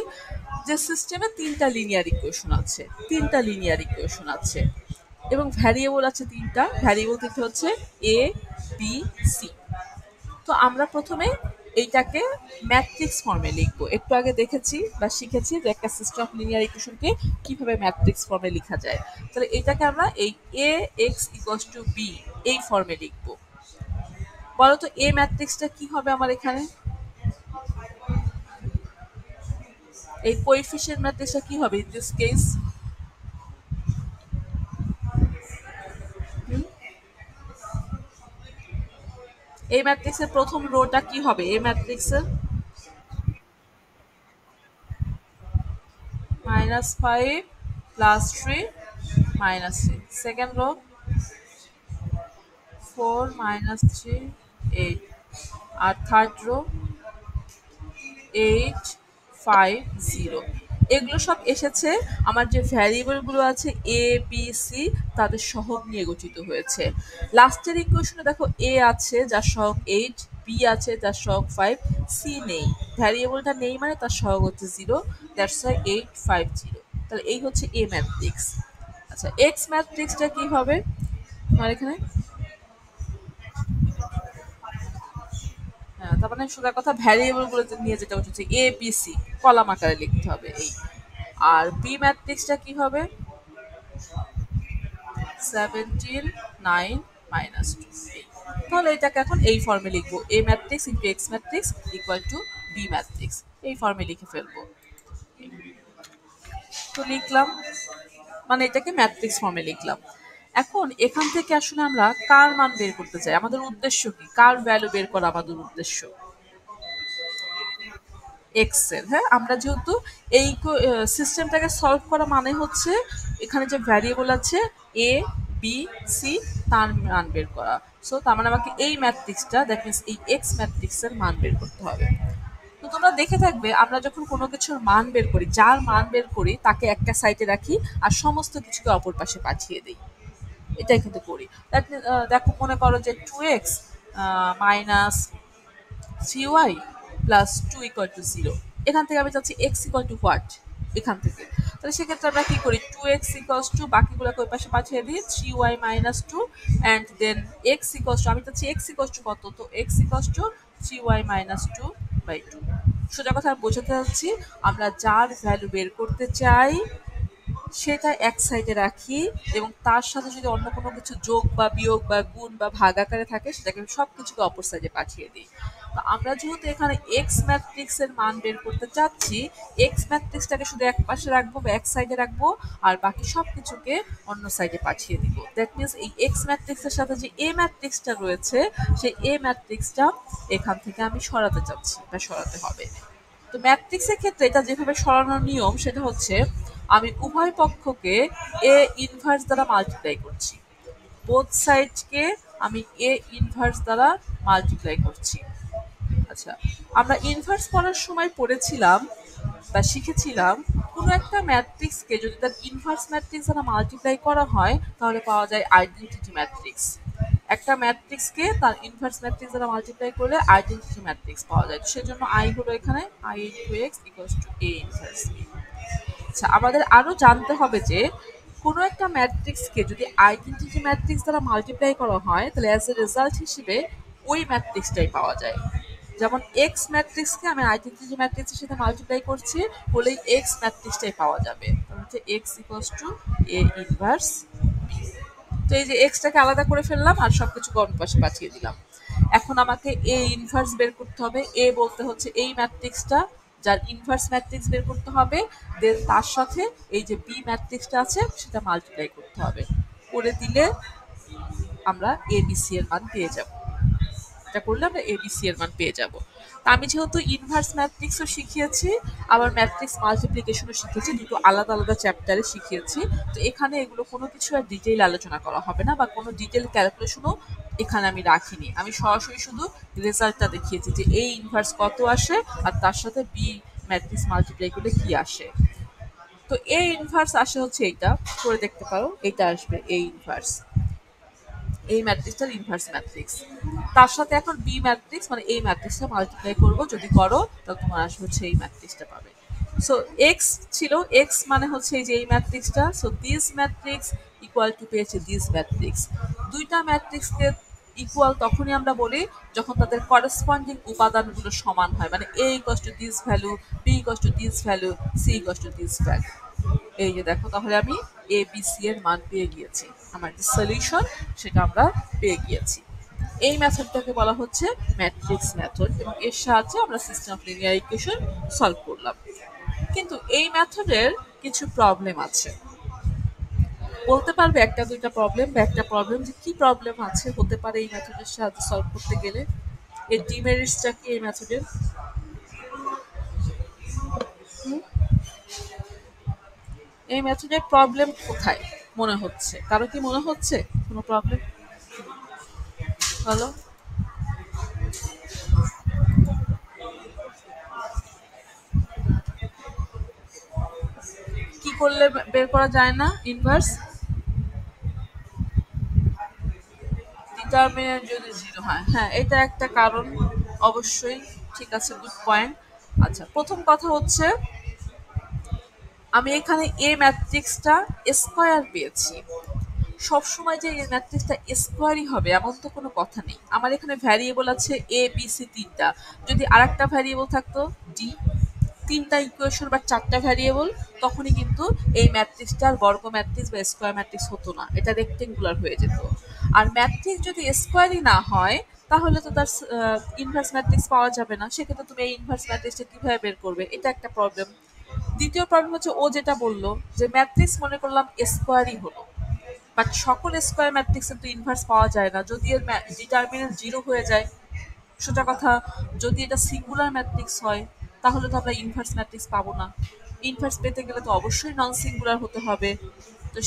যে সিস্টেমে তিনটা লিনিয়ার ইকুয়েশন আছে এবং ভ্যারিয়েবল আছে তিনটা, ভ্যারিয়েবল তিনটা হচ্ছে এ, বি, সি। তো আমরা প্রথমে এইটাকে ম্যাট্রিক্স ফর্মে লিখবো। একটু আগে দেখেছি বা শিখেছি যে একটা সিস্টেম অফ লিনিয়ার ইকুয়েশনকে কিভাবে ম্যাট্রিক্স ফর্মে লেখা যায়। তাহলে এটাকে আমরা এই এ এক্স ইকুয়ালস টু বি এই ফর্মে লিখবো। বলো তো এ ম্যাট্রিক্সটা কি হবে আমার এখানে, এই কোএফিসিয়েন্ট ম্যাট্রিক্সটা কি হবে ইন দিস কেস? এই ম্যাট্রিক্সের প্রথম রোটা কি হবে এই ম্যাট্রিক্সের? -5 +3 -6, সেকেন্ড রো 4 -3 8, আর থার্ড রো 8 5 0। এগুলো সব এসেছে আমার যে ভ্যারিয়েবল গুলো আছে এ বি সি তাদের সহগ নিয়ে গঠিত হয়েছে। লাস্টের ইকুয়েশনে দেখো এ আছে যার সহগ 8, বি আছে যার সহগ 5, সি নেই, ভ্যারিয়েবলটা নেই মানে তার সহগ হচ্ছে 0, দ্যাটস ওয়াই 8 5 0। তাহলে এই হচ্ছে এ ম্যাট্রিক্স। আচ্ছা, এক্স ম্যাট্রিক্সটা কি হবে আমার এখানে? হ্যাঁ, তার মানে সোজা কথা ভ্যারিয়েবল গুলো নিয়ে যেটা হচ্ছে এ বি সি কলাম আকারে লিখতে হবে এই। আর বি ম্যাট্রিক্সটা কি হবে? 17 9 -2 এই। তাহলে এটাকে এখন এই ফর্মে লিখবো, A matrix into X matrix equal to B matrix, এই ফর্মে লিখে ফেলবো। তো লিখলাম, মানে এটাকে ম্যাট্রিক্স ফর্মে লিখলাম। এখন এখান থেকে আসলে আমরা কার মান বের করতে চাই, আমাদের উদ্দেশ্য কি, কার ভ্যালু বের করা আমাদের উদ্দেশ্য? এক্স এর। হ্যাঁ, আমরা যেহেতু এই সিস্টেমটাকে সলভ করা মানে হচ্ছে এখানে যে ভ্যারিয়েবল আছে এ বি সি তার মান বের করা। সো তার মানে আমাকে এই ম্যাট্রিক্সটা, দ্যাট মিনস এই এক্স ম্যাট্রিক্সের মান বের করতে হবে। তো তোমরা দেখে থাকবে আমরা যখন কোনো কিছুর মান বের করি, যার মান বের করি তাকে একটা সাইডে রাখি আর সমস্ত কিছুকে অপর পাশে পাঠিয়ে দিই, এটাই কিন্তু করি। দেখো, মনে করো যে 2x minus 3y plus 2 equal to 0, এখান থেকে আমি চাচ্ছি x ইকুয়াল টু হোয়াট, এখান থেকে। তাহলে সেক্ষেত্রে আমরা কি করি, 2x ইকুয়ালস টু বাকিগুলোকে ওই পাশে পাঠিয়ে দিই 3y minus 2 and then x equals to, আমি চাচ্ছি x ইকুয়ালস টু কত, তো x equals to 3y minus 2 by 2। সোজা কথা বোঝাতে চাচ্ছি আমরা যার ভ্যালু বের করতে চাই সেটা এক সাইডে রাখি এবং তার সাথে যদি অন্য কোনো কিছু যোগ বা বিয়োগ বা গুণ বা ভাগ আকারে থাকে সেটাকে সব কিছুকে অপর সাইডে পাঠিয়ে দিই। তো আমরা যেহেতু এখানে এক্স ম্যাট্রিক্সের মান বের করতে চাচ্ছি, এক্স ম্যাট্রিক্সটাকে শুধু এক পাশে রাখবো বা এক সাইডে রাখবো আর বাকি সব কিছুকে অন্য সাইডে পাঠিয়ে দিব। দ্যাট মিনস এই এক্স ম্যাট্রিক্সের সাথে যে এ ম্যাট্রিক্সটা রয়েছে সেই এ ম্যাট্রিক্সটা এখান থেকে আমি সরাতে চাচ্ছি বা সরাতে হবে। তো ম্যাট্রিক্সের ক্ষেত্রে এটা যেভাবে সরানোর নিয়ম সেটা হচ্ছে আমি উভয় পক্ষকে এ ইনভার্স দ্বারা মাল্টিপ্লাই করছি, বোথ সাইডকে আমি এ ইনভার্স দ্বারা মাল্টিপ্লাই করছি। আচ্ছা, আমরা ইনভার্স করার সময় পড়েছিলাম বা শিখেছিলাম কোনো একটা ম্যাট্রিক্সকে যদি তার ইনভার্স ম্যাট্রিক্স দ্বারা মাল্টিপ্লাই করা হয় তাহলে পাওয়া যায় আইডেন্টিটি ম্যাট্রিক্স। একটা ম্যাট্রিক্সকে তার ইনভার্স ম্যাট্রিক্স দ্বারা মাল্টিপ্লাই করলে আইডেন্টিটি ম্যাট্রিক্স পাওয়া যায়। সেজন্য আই হলো এখানে I into x equals to A inverse B. আচ্ছা, আমাদের আরো জানতে হবে যে কোনো একটা ম্যাট্রিক্সকে যদি আইডেন্টিটি ম্যাট্রিক্স দ্বারা মাল্টিপ্লাই করা হয় তাহলে অ্যাজ এ রেজাল্ট হিসেবে ওই ম্যাট্রিক্সটাই পাওয়া যায়। যেমন এক্স ম্যাট্রিক্সকে আমি আইডেন্টিটি ম্যাট্রিক্সের সাথে মাল্টিপ্লাই করছি বলেই এক্স ম্যাট্রিক্সটাই পাওয়া যাবে, তাহলে হচ্ছে x equals to A inverse B. তো এই যে এক্সটাকে আলাদা করে ফেললাম আর সবকিছু অন্য পাশে পাঠিয়ে দিলাম। এখন আমাকে এ ইনভার্স বের করতে হবে, এ বলতে হচ্ছে এই ম্যাট্রিক্সটা যার ইনভার্স ম্যাট্রিক্স বের করতে হবে, দেন তার সাথে এই যে বি ম্যাট্রিক্সটা আছে সেটা মাল্টিপ্লাই করতে হবে, করে দিলে আমরা এ বি সি এর মান পেয়ে যাব। কাজটা করলে আমরা এবিসি এর মান পেয়ে যাব। তা আমি যেহেতু ইনভার্স ম্যাট্রিক্সও শিখিয়েছি, আবার ম্যাট্রিক্স মাল্টিপ্লিকেশনও শিখিয়েছি, দুটো আলাদা আলাদা চ্যাপ্টারে শিখিয়েছি। তো এখানে এগুলো কোনো কিছু আর ডিটেইল আলোচনা করা হবে না, বা কোনো ডিটেইল ক্যালকুলেশনও এখানে আমি রাখিনি। আমি সরাসরি শুধু রেজাল্টটা দেখিয়েছি যে এই ইনভার্স কত আসে আর তার সাথে বি ম্যাট্রিক্স মাল্টিপ্লাই করলে কি আসে। তো এ ইনভার্স আসে হচ্ছে এইটা, করে দেখতে পারো, এইটা আসবে এ ইনভার্স, এই ম্যাট্রিক্সটার ইনভার্স ম্যাট্রিক্স। তার সাথে এখন বি ম্যাট্রিক্স মানে এই ম্যাট্রিক্সটা মাল্টিপ্লাই করবো, যদি করো তাহলে তোমার আসবে হচ্ছে এই ম্যাট্রিক্সটা পাবে। সো এক্স ছিল, এক্স মানে হচ্ছে এই যে এই ম্যাট্রিক্সটা, so this matrix equal to পেয়েছে দিস ম্যাট্রিক্স। দুইটা ম্যাট্রিক্সকে ইকুয়াল তখনই আমরা বলি যখন তাদের করেসপন্ডিং উপাদানগুলো সমান হয়, মানে A equal to this value, B equal to this value, C equal to this value. এই যে দেখো, তাহলে আমি এ বি সি এর মান পেয়ে গিয়েছি, আমার যে সলিউশন সেটা আমরা পেয়ে গিয়েছি। এই মেথডটাকে বলা হচ্ছে ম্যাট্রিক্স মেথড, এবং এর সাহায্যে আমরা system of linear equation solve করলাম। কিন্তু এই মেথডের কিছু প্রবলেম আছে। বলতে পারবে একটা দুইটা প্রবলেম, বা একটা প্রবলেম, যে কি প্রবলেম আছে হতে পারে এই মেথডের সাহায্যে সলভ করতে গেলে? এর ডিমেরিটসটা কি এই মেথডের? এই মেথডের প্রবলেম কোথায় মনে হচ্ছে? কারো কি মনে হচ্ছে কোনো প্রবলেম? হলো, কি করলে বের করা যায় না ইনভার্স? ডিটারমিনেন্ট যদি জিরো হয়, হ্যাঁ এটা একটা কারণ, অবশ্যই। ঠিক আছে, গুড পয়েন্ট। আচ্ছা, প্রথম কথা হচ্ছে আমি এখানে এ ম্যাট্রিক্সটা স্কয়ার পেয়েছি। সবসময় যে এই ম্যাট্রিক্সটা স্কোয়ারই হবে এমন তো কোনো কথা নেই। আমার এখানে ভ্যারিয়েবল আছে এ বি সি তিনটা, যদি আরেকটা ভ্যারিয়েবল থাকতো ডি, তিনটা ইকুয়েশন বা চারটা ভ্যারিয়েবল, তখনই কিন্তু এই ম্যাট্রিক্সটার বর্গ ম্যাট্রিক্স বা স্কোয়ার ম্যাট্রিক্স হতো না, এটা রেক্টেঙ্গুলার হয়ে যেত। আর ম্যাট্রিক্স যদি স্কোয়ারই না হয় তাহলে তো তার ইনভার্স ম্যাট্রিক্স পাওয়া যাবে না, সেক্ষেত্রে তুমি এই ইনভার্স ম্যাট্রিক্সটা কিভাবে বের করবে, এটা একটা প্রবলেম। দ্বিতীয় প্রবলেম হচ্ছে ও যেটা বললো যে ম্যাট্রিক্স মনে করলাম স্কোয়ারই হলো, বাট সকল স্কোয়ার ম্যাট্রিক্সের তো ইনভার্স পাওয়া যায় না, যদি এর ডিটারমিনেন্ট জিরো হয়ে যায়। সোজা কথা, যদি এটা সিঙ্গুলার ম্যাট্রিক্স হয় তাহলে তো আমরা ইনভার্স ম্যাট্রিক্স পাবো না। ইনভার্স পেতে গেলে তো অবশ্যই নন সিঙ্গুলার হতে হবে। তো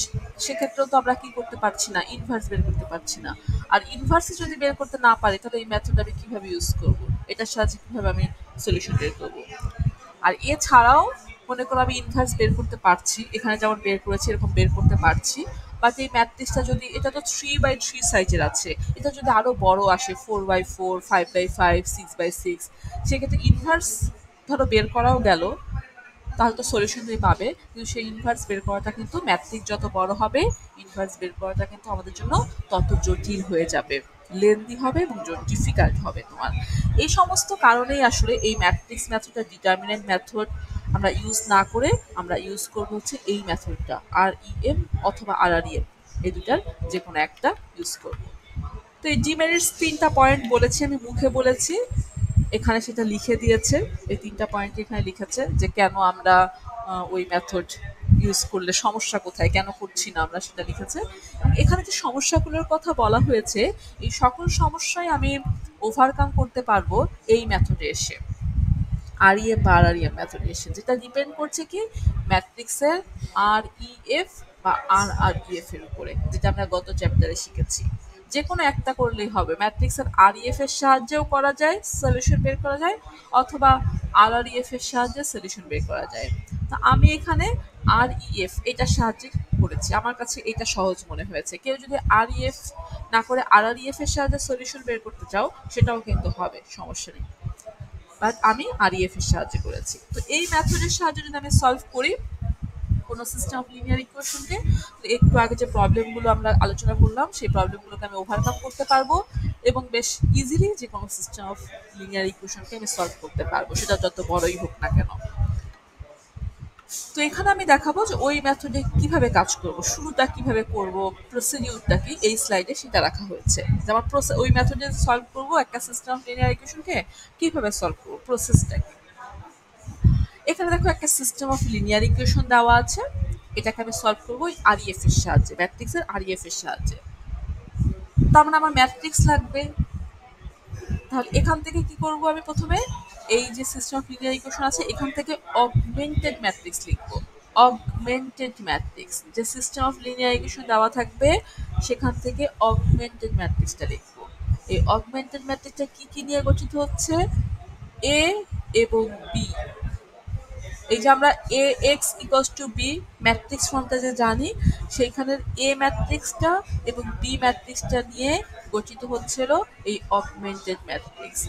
সেক্ষেত্রেও তো আমরা কি করতে পারছি না, ইনভার্স বের করতে পারছি না। আর ইনভার্সে যদি বের করতে না পারি তাহলে এই মেথড আমি কিভাবে ইউজ করবো, এটার সাহায্যে কিভাবে আমি সলিউশন বের করবো? আর এছাড়াও মনে করো আমি ইনভার্স বের করতে পারছি, এখানে যেমন বের করেছি এরকম বের করতে পারছি, বাট এই ম্যাট্রিক্সটা যদি, এটা তো 3/3 সাইজের আছে, এটা যদি আরো বড় আসে 4/4, 5/5, 6/6, সেক্ষেত্রে ইনভার্স ধরো বের করাও গেল, তাহলে তো সলিউশন তুমি পাবে, কিন্তু সেই ইনভার্স বের করাটা কিন্তু ম্যাট্রিক্স যত বড় হবে ইনভার্স বের করাটা কিন্তু আমাদের জন্য তত জটিল হয়ে যাবে, লেন্দি হবে এবং ডিফিকাল্ট হবে তোমার। এই সমস্ত কারণেই আসলে এই ম্যাট্রিক্স মেথডটা, ডিটারমিনেন্ট মেথড আমরা ইউজ না করে আমরা ইউজ করবো হচ্ছে এই মেথডটা, আর ইএম অথবা RREM, এই দুটার যে কোনো একটা ইউজ করবো। তো এই ডিমেরিটস তিনটা পয়েন্ট বলেছি, আমি মুখে বলেছি, এখানে সেটা লিখে দিয়েছে। এই তিনটা পয়েন্ট এখানে লিখেছে যে কেন আমরা ওই মেথড ইউজ করলে সমস্যা কোথায়, কেন করছি না আমরা, সেটা লিখেছে। এখানে যে সমস্যাগুলোর কথা বলা হয়েছে, এই সকল সমস্যাই আমি ওভারকাম করতে পারবো এই মেথডে এসে, REM বা RREM মেথডে এসে, যেটা ডিপেন্ড করছে কি ম্যাট্রিক্সের REF বা RREF এর উপরে, যেটা আমরা গত চ্যাপ্টারে শিখেছি। যে কোনো একটা করলেই হবে, ম্যাট্রিক্সের REF এর সাহায্যেও করা যায়, সলিউশন বের করা যায়, অথবা RREF এর সাহায্যে সলিউশন বের করা যায়। তো আমি এখানে REF এটার সাহায্যে করেছি, আমার কাছে এটা সহজ মনে হয়েছে। কেউ যদি REF না করে RREF এর সাহায্যে সলিউশন বের করতে চাও সেটাও কিন্তু হবে, সমস্যা নেই, বাট আমি REF এর সাহায্যে করেছি। তো এই মেথডের সাহায্যে যদি আমি সলভ করি কোনো সিস্টেম অফ লিনিয়ার ইকুয়েশনকে, তো একটু আগে যে প্রবলেমগুলো আমরা আলোচনা করলাম সেই প্রবলেমগুলোকে আমি ওভারকাম করতে পারবো, এবং বেশ ইজিলি যে কোনো সিস্টেম অফ লিনিয়ার ইকুয়েশনকে আমি সলভ করতে পারবো, সেটা যত বড়ই হোক না কেন। তো এখানে আমি দেখাবো যে ওই মেথডে কিভাবে কাজ করব, শুরুটা কিভাবে করব, প্রসিডিউরটা কি, এই স্লাইডে সেটা রাখা হয়েছে। যেমন ওই মেথডে সলভ করব একটা সিস্টেম অফ লিনিয়ার ইকুয়েশনকে, কিভাবে সলভ করব, প্রসেসটা কি। এখানে দেখো একটা সিস্টেম অফ লিনিয়ার ইকুয়েশন দেওয়া আছে, এটাকে আমি সলভ করবো REF এর সাহায্যে, ম্যাট্রিক্সের REF এর সাহায্যে। তার মানে আমার ম্যাট্রিক্স লাগবে, তাহলে এখান থেকে কি করব, আমি প্রথমে এই যে সিস্টেম অফ লিনিয়ার ইকুয়েশন আছে এখান থেকে অগমেন্টেড ম্যাট্রিক্স লিখবো। অগমেন্টেড ম্যাট্রিক্স, যে সিস্টেম অফ লিনিয়ার ইকুয়েশন দেওয়া থাকবে সেখান থেকে অগমেন্টেড ম্যাট্রিক্সটা লিখবো। এই অগমেন্টেড ম্যাট্রিক্সটা কি কি নিয়ে গঠিত হচ্ছে, এ এবং বি। এই যে আমরা A X equals to B matrix ফর্মটা যে জানি, সেইখানের এ ম্যাট্রিক্সটা এবং বি ম্যাট্রিক্সটা নিয়ে গঠিত হচ্ছিল এই অগমেন্টেড ম্যাট্রিক্স।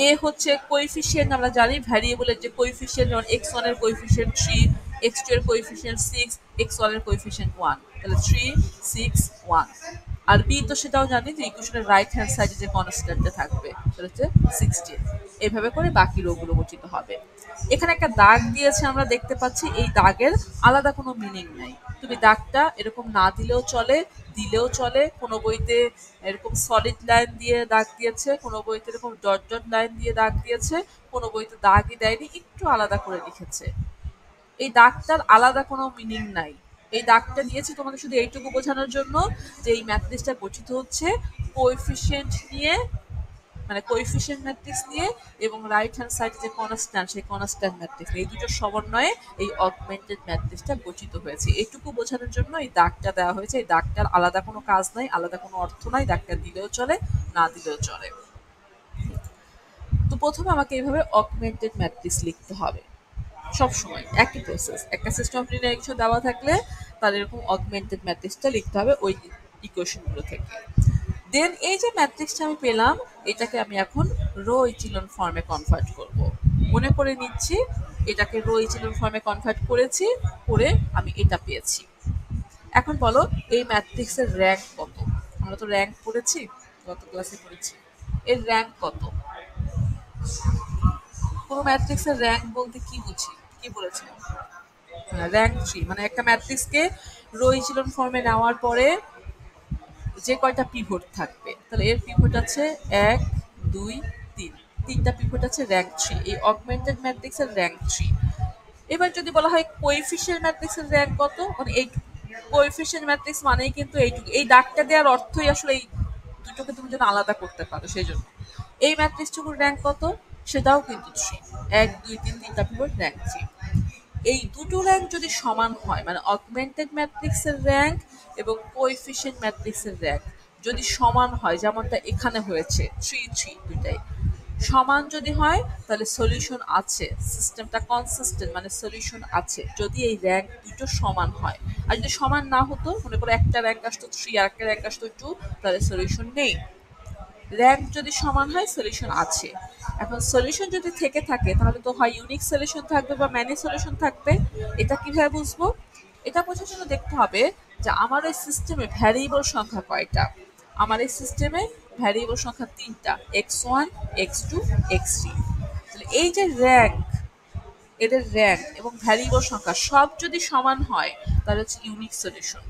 এ হচ্ছে কোএফিসিয়েন্ট, আমরা জানি ভ্যারিয়েবলের যে কোএফিসিয়েন্ট, যেমন এক্স ওয়ান এর কোএফিসিয়েন্ট 3, এক্স টু এর কোএফিসিয়েন্ট 6, এক্স ওয়ান এর কোএফিসিয়েন্ট 1, তাহলে 3 6 1। আর বি তো সেটাও জানি যে ইকুয়েশনের রাইট হ্যান্ড সাইডে যে কনস্ট্যান্টটা থাকবে সেটা হচ্ছে 16। এভাবে করে বাকি রোগুলো গঠিত হবে। এখানে একটা দাগ দিয়েছে আমরা দেখতে পাচ্ছি, এই দাগের আলাদা কোনো মিনিং নাই। তুমি দাগটা এরকম না দিলেও চলে, দিলেও চলে। কোনো বইতে এরকম সলিড লাইন দিয়ে দাগ দিয়েছে, কোনো বইতে এরকম ডট ডট লাইন দিয়ে দাগ দিয়েছে, কোনো বইতে দাগই দেয়নি, একটু আলাদা করে লিখেছে। এই দাগটার আলাদা কোনো মিনিং নাই। এই দাগটা দিয়েছি তোমাদের শুধু এইটুকু বোঝানোর জন্য যে এই ম্যাট্রিক্সটা গঠিত হচ্ছে কোএফিসিয়েন্ট নিয়ে, মানে কোএফিসিয়েন্ট ম্যাট্রিক্স নিয়ে, এবং রাইট হ্যান্ড সাইডে যে কনস্ট্যান্ট সেই কনস্ট্যান্ট ম্যাট্রিক্স, এই দুটোর সমন্বয়ে এই অগমেন্টেড ম্যাট্রিক্সটা গঠিত হয়েছে। এইটুকু বোঝানোর জন্য এই দাগটা দেওয়া হয়েছে। এই দাগটার আলাদা কোনো কাজ নাই, আলাদা কোনো অর্থ নাই, দাগটা দিলেও চলে, না দিলেও চলে। তো প্রথমে আমাকে এইভাবে অগমেন্টেড ম্যাট্রিক্স লিখতে হবে। সব সময় একই প্রসেস, একটা সিস্টেম অফ লিনিয়ার ইকুয়েশন দেওয়া থাকলে তার এরকম অগমেন্টেড ম্যাট্রিক্সটা লিখতে হবে ওই ইকুয়েশনগুলো থেকে। দেন এই যে ম্যাট্রিক্সটা আমি পেলাম, এটাকে আমি এখন রো ইচিলন ফর্মে কনভার্ট করব। মনে করে নিচ্ছি এটাকে রো ইচিলন ফর্মে কনভার্ট করেছি, করে আমি এটা পেয়েছি। এখন বলো এই ম্যাট্রিক্সের র্যাঙ্ক কত? আমরা তো র্যাঙ্ক পড়েছি, গত ক্লাসে পড়েছি। এর র্যাঙ্ক কত? কোনো ম্যাট্রিক্সের র্যাঙ্ক বলতে কি বুঝি, কি বলেছিলাম? র্যাঙ্ক 3, মানে একটা ম্যাট্রিক্সকে রো ইচিলন ফর্মে নেওয়ার পরে যে কয়টা পিভট থাকবে, তাহলে এর পিভট আছে 1 2 3, তিনটা পিভট আছে, র্যাঙ্ক 3। এই অগমেন্টেড ম্যাট্রিক্সের র্যাঙ্ক 3। এবার যদি বলা হয় কোএফিসিয়েন্ট ম্যাট্রিক্সের র্যাঙ্ক কত, মানে এই কোএফিসিয়েন্ট ম্যাট্রিক্স মানেই কিন্তু এইটুকু, এই দাগটা দেওয়ার অর্থই আসলে এই দুটোকে তুমি যেন আলাদা করতে পারো সেই জন্য। এই ম্যাট্রিক্সটুকুর র্যাঙ্ক কত, সেটাও কিন্তু 3। 1 2 3, তিনটা পিভট, র্যাঙ্ক 3। এই দুটো র্যাঙ্ক যদি সমান হয়, মানে অগমেন্টেড ম্যাট্রিক্সের র্যাঙ্ক এবং কোএফিসিয়েন্ট ম্যাট্রিক্সের র্যাঙ্ক যদি সমান হয়, যেমনটা এখানে হয়েছে 3 3, দুইটাই সমান যদি হয় তাহলে সলিউশন আছে, সিস্টেমটা কনসিস্টেন্ট, মানে সলিউশন আছে যদি এই র্যাঙ্ক দুটো সমান হয়। আর যদি সমান না হতো, মনে করো একটা র্যাঙ্ক আসতো 3 আর একটা র্যাঙ্ক আসতো 2, তাহলে সলিউশন নেই। র্যাঙ্ক যদি সমান হয় সলিউশন আছে। এখন সলিউশন যদি থেকে থাকে তাহলে তো হয় ইউনিক সলিউশন থাকবে বা ম্যানি সলিউশন থাকবে। এটা কিভাবে বুঝবো? এটা বোঝার জন্য দেখতে হবে যে আমার এই সিস্টেমে ভ্যারিয়েবল সংখ্যা কয়টা। আমার এই সিস্টেমে ভ্যারিয়েবল সংখ্যা 3টা, x1 x2 x3। তাহলে এই যে র্যাঙ্ক, এদের র্যাঙ্ক এবং ভ্যারিয়েবল সংখ্যা সব যদি সমান হয় তাহলে হচ্ছে ইউনিক সলিউশন,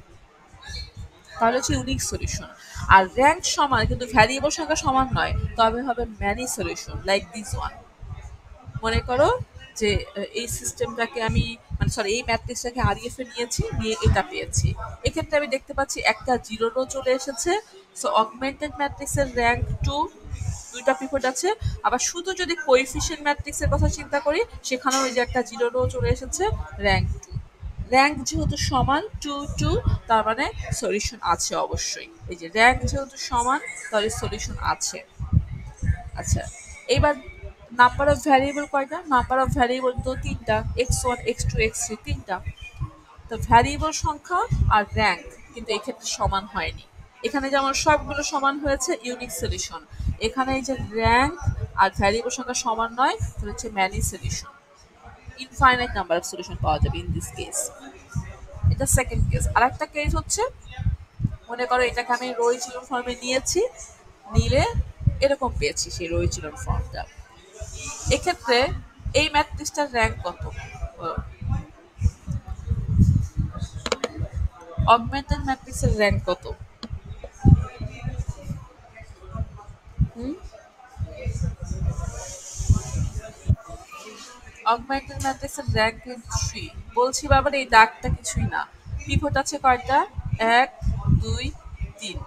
তাহলে হচ্ছে ইউনিক সলিউশন। আর র্যাঙ্ক সমান কিন্তু ভ্যারিয়েবল সংখ্যা সমান নয়, তবে হবে many solution, like this one. মনে করো যে এই সিস্টেমটাকে আমি, মানে সরি, এই ম্যাট্রিক্সটাকে আরইএফ এ নিয়েছি, নিয়ে এটা পেয়েছি। এক্ষেত্রে আমি দেখতে পাচ্ছি একটা জিরো রো চলে এসেছে। সো অগমেন্টেড ম্যাট্রিক্সের র্যাঙ্ক 2, দুইটা পিভট আছে। আবার শুধু যদি কোএফিসিয়েন্ট ম্যাট্রিক্সের কথা চিন্তা করি, সেখানেও ওই যে একটা জিরো রো চলে এসেছে, র্যাঙ্ক 2। র্যাঙ্ক যেহেতু সমান 2 2, তার মানে সলিউশন আছে অবশ্যই। এই যে র্যাঙ্ক যেহেতু সমান তাহলে সলিউশন আছে। আচ্ছা, এবার নাম্বার অফ ভ্যারিয়েবল কয়টা? নাম্বার অফ ভ্যারিয়েবল তো 3টা, x1 x2 x3, 3টা। তো ভ্যারিয়েবল সংখ্যা আর র্যাঙ্ক কিন্তু এক্ষেত্রে সমান হয়নি। এখানে যেমন সবগুলো সমান হয়েছে, ইউনিক সলিউশন। এখানে এই যে র্যাঙ্ক আর ভ্যারিয়েবল সংখ্যা সমান নয়, তাহলে হচ্ছে many solution. Infinite number of solution পাওয়া যাবে ইন দিস কেস। এটা সেকেন্ড কেস। আর একটা কেস হচ্ছে, মনে করো এটাকে আমি রো ইচিলন ফর্মে নিয়েছি, নিলে এরকম পেয়েছি সেই রো ইচিলন ফর্মটা। এক্ষেত্রে এই ম্যাট্রিক্সটার র্যাঙ্ক কত? অগমেন্টেড ম্যাট্রিক্সের র্যাঙ্ক কত? হুম, অগমেন্টেড ম্যাট্রিক্সের র্যাঙ্ক কিন্তু 3। বলছি বাবার এই দাগটা কিছুই না। পিভট আছে কয়টা? 1 2 3।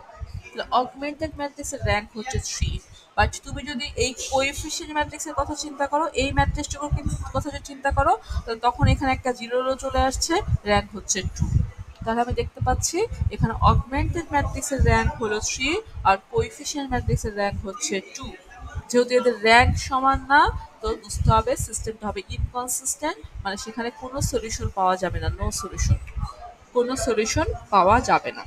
তাহলে অগমেন্টেড ম্যাট্রিক্সের র্যাঙ্ক হচ্ছে 3। বাট তুমি যদি এই কোএফিসিয়েন্ট ম্যাট্রিক্সের কথা চিন্তা করো, এই ম্যাট্রিক্সটুকুর কথা যদি চিন্তা করো, তাহলে তখন এখানে একটা জিরো রো চলে আসছে, র্যাঙ্ক হচ্ছে 2। তাহলে আমি দেখতে পাচ্ছি এখানে অগমেন্টেড ম্যাট্রিক্সের র্যাঙ্ক হলো 3 আর কোএফিসিয়েন্ট ম্যাট্রিক্সের র্যাঙ্ক হচ্ছে 2। যেহেতু এদের র্যাঙ্ক সমান না, তো বুঝতে হবে সিস্টেমটা হবে ইনকনসিস্টেন্ট, মানে সেখানে কোনো সলিউশন পাওয়া যাবে না, নো সলিউশন, কোনো সলিউশন পাওয়া যাবে না।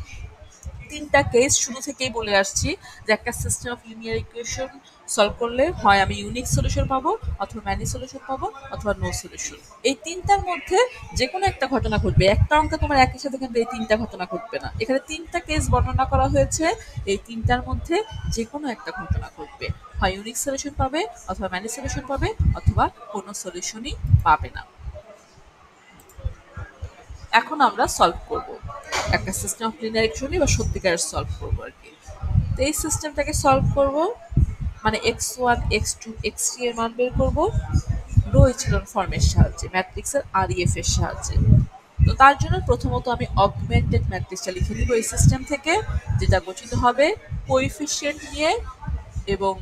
তিনটা কেস শুরু থেকেই বলে আসছি যে একটা system of linear equation solve করলে হয় আমি ইউনিক সলিউশন পাবো, অথবা ম্যানি সলিউশন পাবো, অথবা নো সলিউশন। এই তিনটার মধ্যে যে কোনো একটা ঘটনা ঘটবে, একটা অঙ্কে তোমার একই সাথে কিন্তু এই তিনটা ঘটনা ঘটবে না। এখানে তিনটা কেস বর্ণনা করা হয়েছে, এই তিনটার মধ্যে যে কোনো একটা ঘটনা ঘটবে, হয় ইউনিক সলিউশন পাবে, অথবা ম্যানি সলিউশন পাবে, অথবা কোনো সলিউশনই পাবে না। এখন আমরা সলভ করব একটা সিস্টেম অফ লিনিয়ার ইকুয়েশনই বা সত্যিকারের সলভ করব আর কি। তো এই সিস্টেমটাকে সলভ করব, মানে x1 x2 x3 এর মান বের করব রো ইচেলন ফর্মের সাহায্যে, ম্যাট্রিক্সের আরইএফ এর সাহায্যে। তো তার জন্য প্রথমত আমি অগমেন্টেড ম্যাট্রিক্সটা লিখে দিব এই সিস্টেম থেকে, যেটা গঠিত হবে কোএফিসিয়েন্ট নিয়ে এবং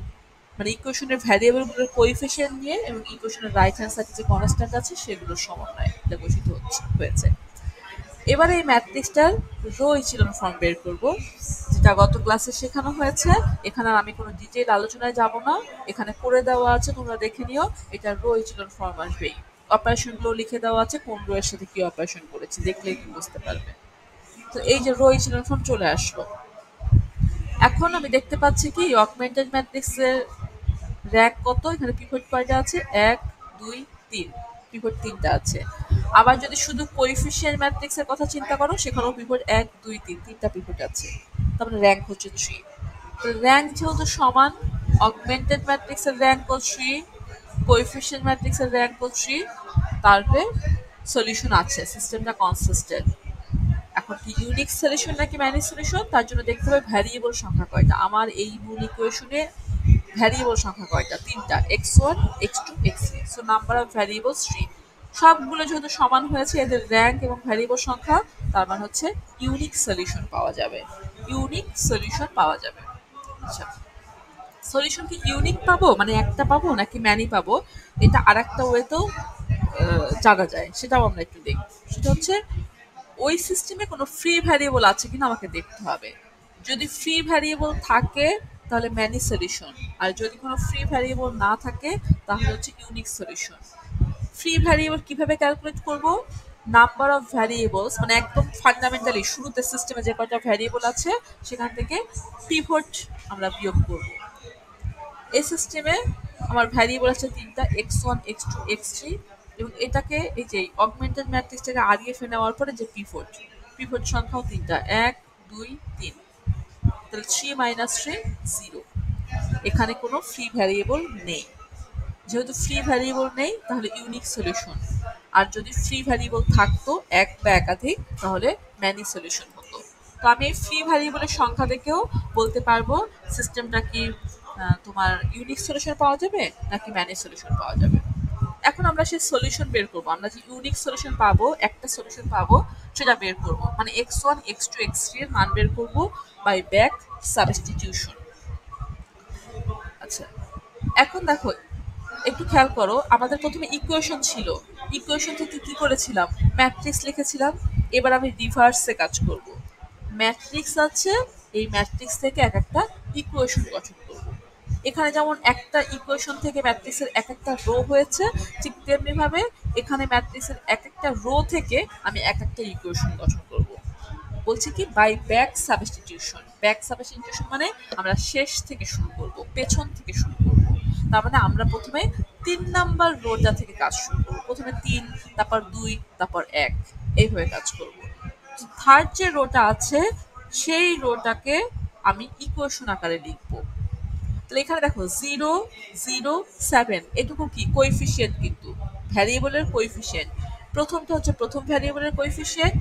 মানে ইকুয়েশনের ভ্যারিয়েবলগুলোর কোএফিসিয়েন্ট নিয়ে এবং ইকুয়েশনের রাইট হ্যান্ড সাইডে যে কনস্ট্যান্ট আছে সেগুলোর সমন্বয়ে এটা গঠিত হয়েছে। এবারে এই ম্যাট্রিক্সটার রো ইচেলন ফর্ম বের করব, যেটা গত ক্লাসে শেখানো হয়েছে। এখানে আর আমি কোনো ডিটেইল আলোচনায় যাব না, এখানে করে দেওয়া আছে, তোমরা দেখে নিও। এটা রো ইচেলন ফর্ম আসবেই, অপারেশনগুলো লিখে দেওয়া আছে, কোন রো এর সাথে কি অপারেশন করেছি দেখলেই তুমি বুঝতে পারবে। তো এই যে রো ইচেলন ফর্ম চলে আসলো। এখন আমি দেখতে পাচ্ছি কি অগমেন্টেড ম্যাট্রিক্সের র্যাঙ্ক কত, এখানে পিভট কয়টা আছে, 1 2 3, পিভট 3টা আছে। আবার যদি শুধু কোএফিসিয়েন্ট ম্যাট্রিক্সের কথা চিন্তা করো, সেখানেও পিভট 1 2 3, তিনটা পিভট আছে, তার মানে র্যাঙ্ক হচ্ছে 3। তো র্যাঙ্ক যেহেতু সমান, অগমেন্টেড ম্যাট্রিক্সের র্যাঙ্কও 3, কোএফিসিয়েন্ট ম্যাট্রিক্সের র্যাঙ্কও 3, তারপরে সলিউশন আছে, সিস্টেমটা কনসিস্টেন্ট। এখন কি ইউনিক সলিউশন নাকি ম্যানি সলিউশন, তার জন্য দেখতে হবে ভ্যারিয়েবল সংখ্যা কয়টা। আমার এই মূল ইকুয়েশনে ভ্যারিয়েবল সংখ্যা কয়টা, তিনটা, x1 x2 x3, so number of variables 3। সবগুলো যেহেতু সমান হয়েছে, এদের র্যাঙ্ক এবং ভ্যারিয়েবল সংখ্যা, তার মানে হচ্ছে ইউনিক সলিউশন পাওয়া যাবে, ইউনিক সলিউশন পাওয়া যাবে। আচ্ছা, সলিউশন কি ইউনিক পাবো মানে একটা পাবো নাকি ম্যানি পাবো, এটা আরেকটা ওয়েতেও জানা যায়, সেটাও আমরা একটু দেখব। সেটা হচ্ছে ওই সিস্টেমে কোনো ফ্রি ভ্যারিয়েবল আছে কিনা আমাকে দেখতে হবে। যদি ফ্রি ভ্যারিয়েবল থাকে তাহলে ম্যানি সলিউশন, আর যদি কোনো ফ্রি ভ্যারিয়েবল না থাকে তাহলে হচ্ছে ইউনিক সলিউশন। ফ্রি ভ্যারিয়েবল কিভাবে ক্যালকুলেট করব, নাম্বার অফ ভ্যারিয়েবলস, মানে একদম ফান্ডামেন্টালি শুরুতে সিস্টেমে যে কয়টা ভ্যারিয়েবল আছে সেখান থেকে পিভট আমরা বিয়োগ করব। এই সিস্টেমে আমার ভ্যারিয়েবল আছে তিনটা, x1 x2 x3, এবং এটাকে এই যে অগমেন্টেড ম্যাট্রিক্সটাকে আরিএফ এ নেওয়ার পরে যে পিভট, পিভট সংখ্যাও তিনটা, 1 2 3, তাহলে 3 মাইনাস 3 0। এখানে কোনো ফ্রি ভ্যারিয়েবল নেই, যেহেতু ফ্রি ভ্যারিয়েবল নেই তাহলে ইউনিক সলিউশন। আর যদি ফ্রি ভ্যারিয়েবল থাকতো এক বা একাধিক, তাহলে ম্যানি সলিউশন হতো। তো আমি এই ফ্রি ভ্যারিয়েবলের সংখ্যা দেখেও বলতে পারবো সিস্টেমটা কি তোমার ইউনিক সলিউশন পাওয়া যাবে নাকি ম্যানি সলিউশন পাওয়া যাবে। এখন আমরা সেই সলিউশন বের করবো, আমরা যে ইউনিক সলিউশন পাবো, একটা সলিউশন পাবো, সেটা বের করবো, মানে x1 x2 x3 এর মান বের করবো বাই ব্যাক সাবস্টিটিউশন। আচ্ছা, এখন দেখো একটু খেয়াল করো, আমাদের প্রথমে ইকুয়েশন ছিল, ইকুয়েশন থেকে কি করেছিলাম, ম্যাট্রিক্স লিখেছিলাম। এবার আমি রিভার্সে কাজ করব, ম্যাট্রিক্স আছে, এই ম্যাট্রিক্স থেকে এক একটা ইকুয়েশন গঠন করব। এখানে যেমন একটা ইকুয়েশন থেকে ম্যাট্রিক্সের এক একটা রো হয়েছে, ঠিক তেমনি ভাবে এখানে ম্যাট্রিক্সের এক একটা রো থেকে আমি এক একটা ইকুয়েশন গঠন করব। বলছি কি by back substitution, back substitution মানে আমরা শেষ থেকে শুরু করব, পেছন থেকে শুরু করব। তার মানে আমরা প্রথমে 3 নাম্বার রোটা থেকে কাজ শুরু করব, প্রথমে 3, তারপর 2, তারপর 1, এইভাবে কাজ করব। থার্ড যে রোটা আছে সেই রোটাকে আমি ইকুয়েশন আকারে লিখবো। তাহলে এখানে দেখো 0 0 7, এটুকু কি কোএফিসিয়েন্ট, কিন্তু ভ্যারিয়েবলের কোএফিসিয়েন্ট। প্রথমটা হচ্ছে প্রথম ভ্যারিয়েবলের কোএফিসিয়েন্ট,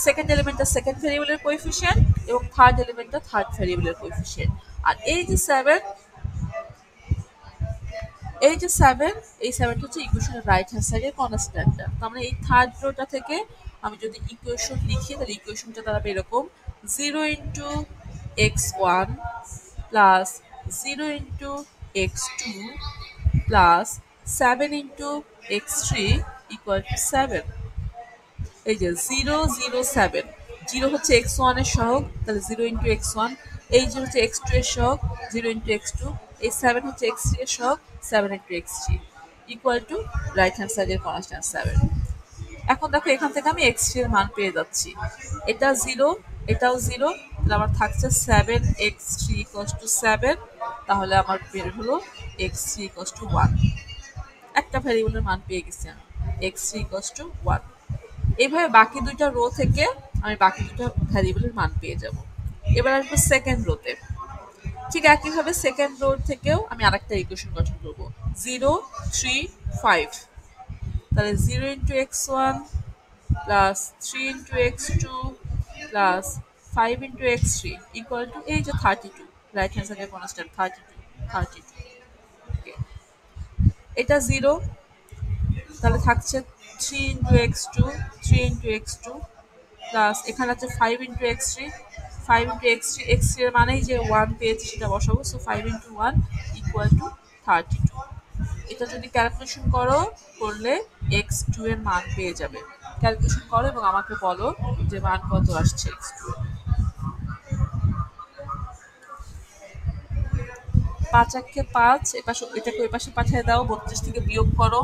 সেকেন্ড এলিমেন্টটা সেকেন্ড ভ্যারিয়েবলের কোএফিসিয়েন্ট, এবং থার্ড এলিমেন্টটা থার্ড ভ্যারিয়েবলের কোএফিসিয়েন্ট। আর এই যে 7, এই যে 7, এই 7টা হচ্ছে ইকুয়েশনের রাইট হ্যান্ড সাইডের কনস্ট্যান্টটা। তার মানে এই থার্ড রোটা থেকে আমি যদি ইকুয়েশন লিখি, তাহলে ইকুয়েশনটা দাঁড়াবে এরকম, 0 into x1 plus 0 into x two plus 7 into x three equal to 7। এই যে 0 0 7, 0 হচ্ছে এক্স ওয়ানের সহগ, তাহলে 0 ইন্টু এক্স ওয়ান। এই যে হচ্ছে এক্স টু এর সহগ, 0 ইন্টু এক্স টু। এই 7 হচ্ছে এক্স থ্রি এর সহগ, 7 into x three equal two right hand সাইডের কনস্ট্যান্ট 7। এখন দেখো এখান থেকে আমি এক্স থ্রি এর মান পেয়ে যাচ্ছি। এটা 0, এটাও 0, তাহলে আমার থাকছে 7 এক্স থ্রি ইকুয়াল টু 7। তাহলে আমার বের হলো এক্স থ্রি ইকুয়াল টু 1। একটা ভ্যারিয়েবলের মান পেয়ে গেছি আমি, এক্স থ্রি ইকুয়াল টু 1। এইভাবে বাকি দুইটা রো থেকে আমি বাকি দুটো ভ্যারিয়েবলের মান পেয়ে যাব। এবার আসবো সেকেন্ড রোতে। ঠিক একইভাবে সেকেন্ড রো থেকেও আমি আরেকটা ইকুয়েশন গঠন করব। 0 3 5, তাহলে 0 into x one plus 3 into x two plus 5 into x three equal to এই যে 32। রাইট হ্যান্ড সাইডের কনস্ট্যান্ট 32, 32। এটা 0, তাহলে থাকছে 3 into x two, 3 into x two plus এখানে আছে 5 into x three, 5 into x three, x three এর মানেই যে 1 পেয়েছি সেটা বসাবো। So 5 into 1 equal to 32। এটা যদি ক্যালকুলেশন করলে এক্স টু এর মান পেয়ে যাবে। ক্যালকুলেশন করো এবং আমাকে বলো যে মান কত আসছে এক্স টু। 5 একে 5, এপাশে এটাকে ওই পাশে পাঠিয়ে দাও, 32 থেকে বিয়োগ করো,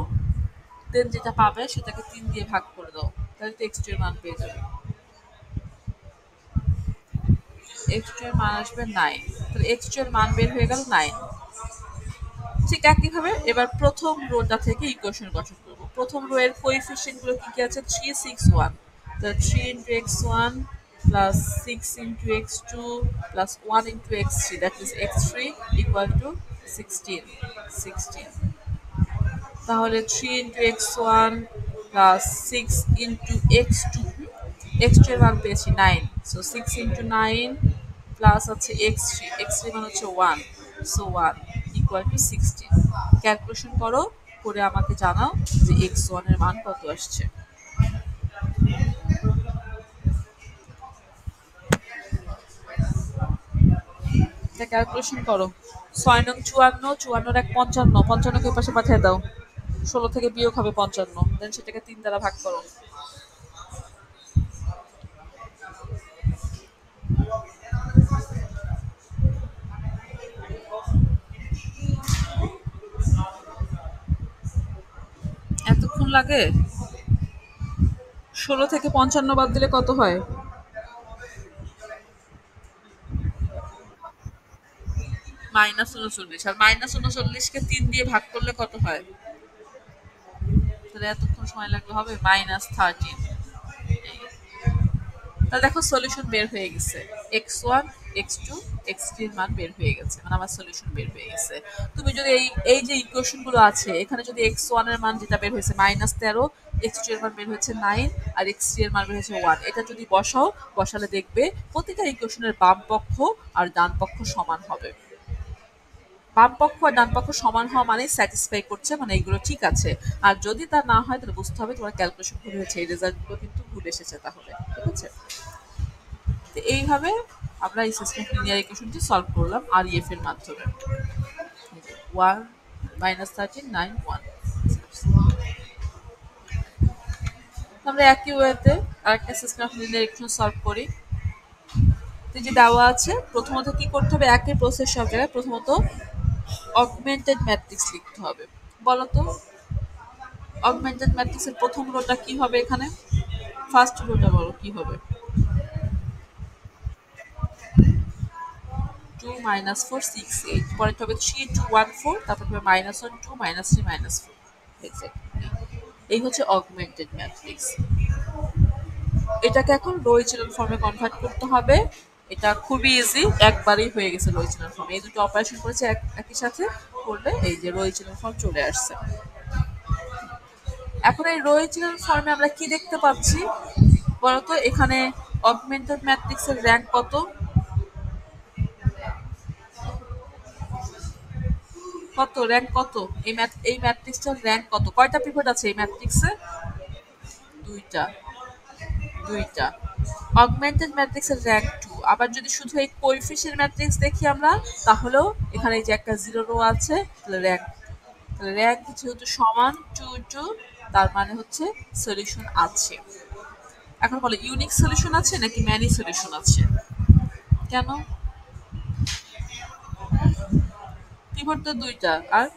দেন যেটা পাবে সেটাকে 3 দিয়ে ভাগ করে দাও, তাহলে তো এক্স টু এর মান পেয়ে যাবে। এক্স টু এর মান আসবে 9, তাহলে এক্স টু এর মান বের হয়ে গেল 9। ঠিক একইভাবে এবার প্রথম রোটা থেকে ইকুয়েশন গঠন করব। প্রথম রো এর কোএফিসিয়েন্ট গুলো কি কি আছে? 3 6 1, তাহলে 3 into x one plus 6 into x two plus 1 into x three, that is x three equal to 16, 16। তাহলে 3 into x one plus 6 into x two, x two এর মান পেয়েছি 9, সো 6 ইন্টু 9 প্লাস আছে এক্স থ্রি, এক্স থ্রি মান হচ্ছে 1, so 1 equal to 16। Calculation করো, করে আমাকে জানাও যে এক্স ওয়ান এর মান কত আসছে। এটা ক্যালকুলেশন করো। 6 নং 54, 54 এক 55, 55 কে পাশে পাঠিয়ে দাও, 16 থেকে বিয়োগ হবে 55, দেন সেটাকে 3 দ্বারা ভাগ করো। এতক্ষণ লাগে? 16 থেকে 55 বাদ দিলে কত হয়? -39, আর -39 কে 3 দিয়ে ভাগ করলে কত হয়? তাহলে এতক্ষণ সময় লাগলে হবে -13। তাহলে দেখো সলিউশন বের হয়ে গেছে, x one x two x থ্রির মান বের হয়ে গেছে, মানে আমার সলিউশন বের হয়ে গেছে। তুমি যদি এই এই যে ইকুয়েশন গুলো আছে এখানে যদি এক্স ওয়ান এর মান যেটা বের হয়েছে -13, এক্স টু এর মান বের হয়েছে 9, আর এক্স থ্রি এর মান বের হয়েছে 1, এটা যদি বসাও, বসালে দেখবে প্রতিটা ইকুয়েশনের বাম পক্ষ আর ডান পক্ষ সমান হবে। বাম পক্ষ আর ডান পক্ষ সমান হওয়া মানে স্যাটিসফাই করছে, মানে এইগুলো ঠিক আছে। আর যদি তা না হয় তাহলে বুঝতে হবে তোমার ক্যালকুলেশন ভুল হয়েছে, এই রেজাল্টগুলো কিন্তু ভুল এসেছে তাহলে, ঠিক আছে? তো এইভাবে আমরা এই সিস্টেম লিনিয়ার ইকুয়েশনটি সলভ করলাম আর ইএফ এর মাধ্যমে। 1 -13 9 1। আমরা একই ওয়েতে আরেকটা system of linear equation solve করি। তো যে দেওয়া আছে, প্রথমত কি করতে হবে, একই প্রসেস সব জায়গায়। প্রথমত অগমেন্টেড ম্যাট্রিক্স লিখতে হবে। বলো তো অগমেন্টেড ম্যাট্রিক্সের প্রথম রোটা কি হবে? এখানে ফার্স্ট রোটা বলো কি হবে? 2 -4 6 8, পরেরটা হবে 3 2 1 4, তারপর হবে -1 2 -3 -4। এক্স্যাক্টলি এই হচ্ছে অগমেন্টেড ম্যাট্রিক্স। এটাকে এখন রো ইচেলন ফর্মে কনভার্ট করতে হবে। এটা খুবই ইজি, একবারেই হয়ে গেছে রো ইচেলন ফর্ম। এই দুটো অপারেশন করেছে একই সাথে, করলে এই যে রো ইচেলন ফর্ম চলে আসছে। এখন এই রো ইচেলন ফর্মে আমরা কি দেখতে পাচ্ছি বলতো? এখানে অগমেন্টেড ম্যাট্রিক্সের র্যাঙ্ক কত? কত র্যাঙ্ক কত? এই ম্যাট্রিক্সটার র্যাঙ্ক কত? কয়টা পিভট আছে এই ম্যাট্রিক্সে? দুইটা, দুইটা। অগমেন্টেড ম্যাট্রিক্সের র্যাঙ্ক 2, আবার যদি শুধু এই কোএফিসিয়েন্ট ম্যাট্রিক্স দেখি আমরা, তাহলেও এখানে এই যে একটা 0 রো আছে, তাহলে র্যাঙ্ক যেহেতু সমান 2 2, তার মানে হচ্ছে সলিউশন আছে। এখন বলো ইউনিক সলিউশন আছে নাকি ম্যানি সলিউশন আছে? কেন? পিভট তো দুইটা, আর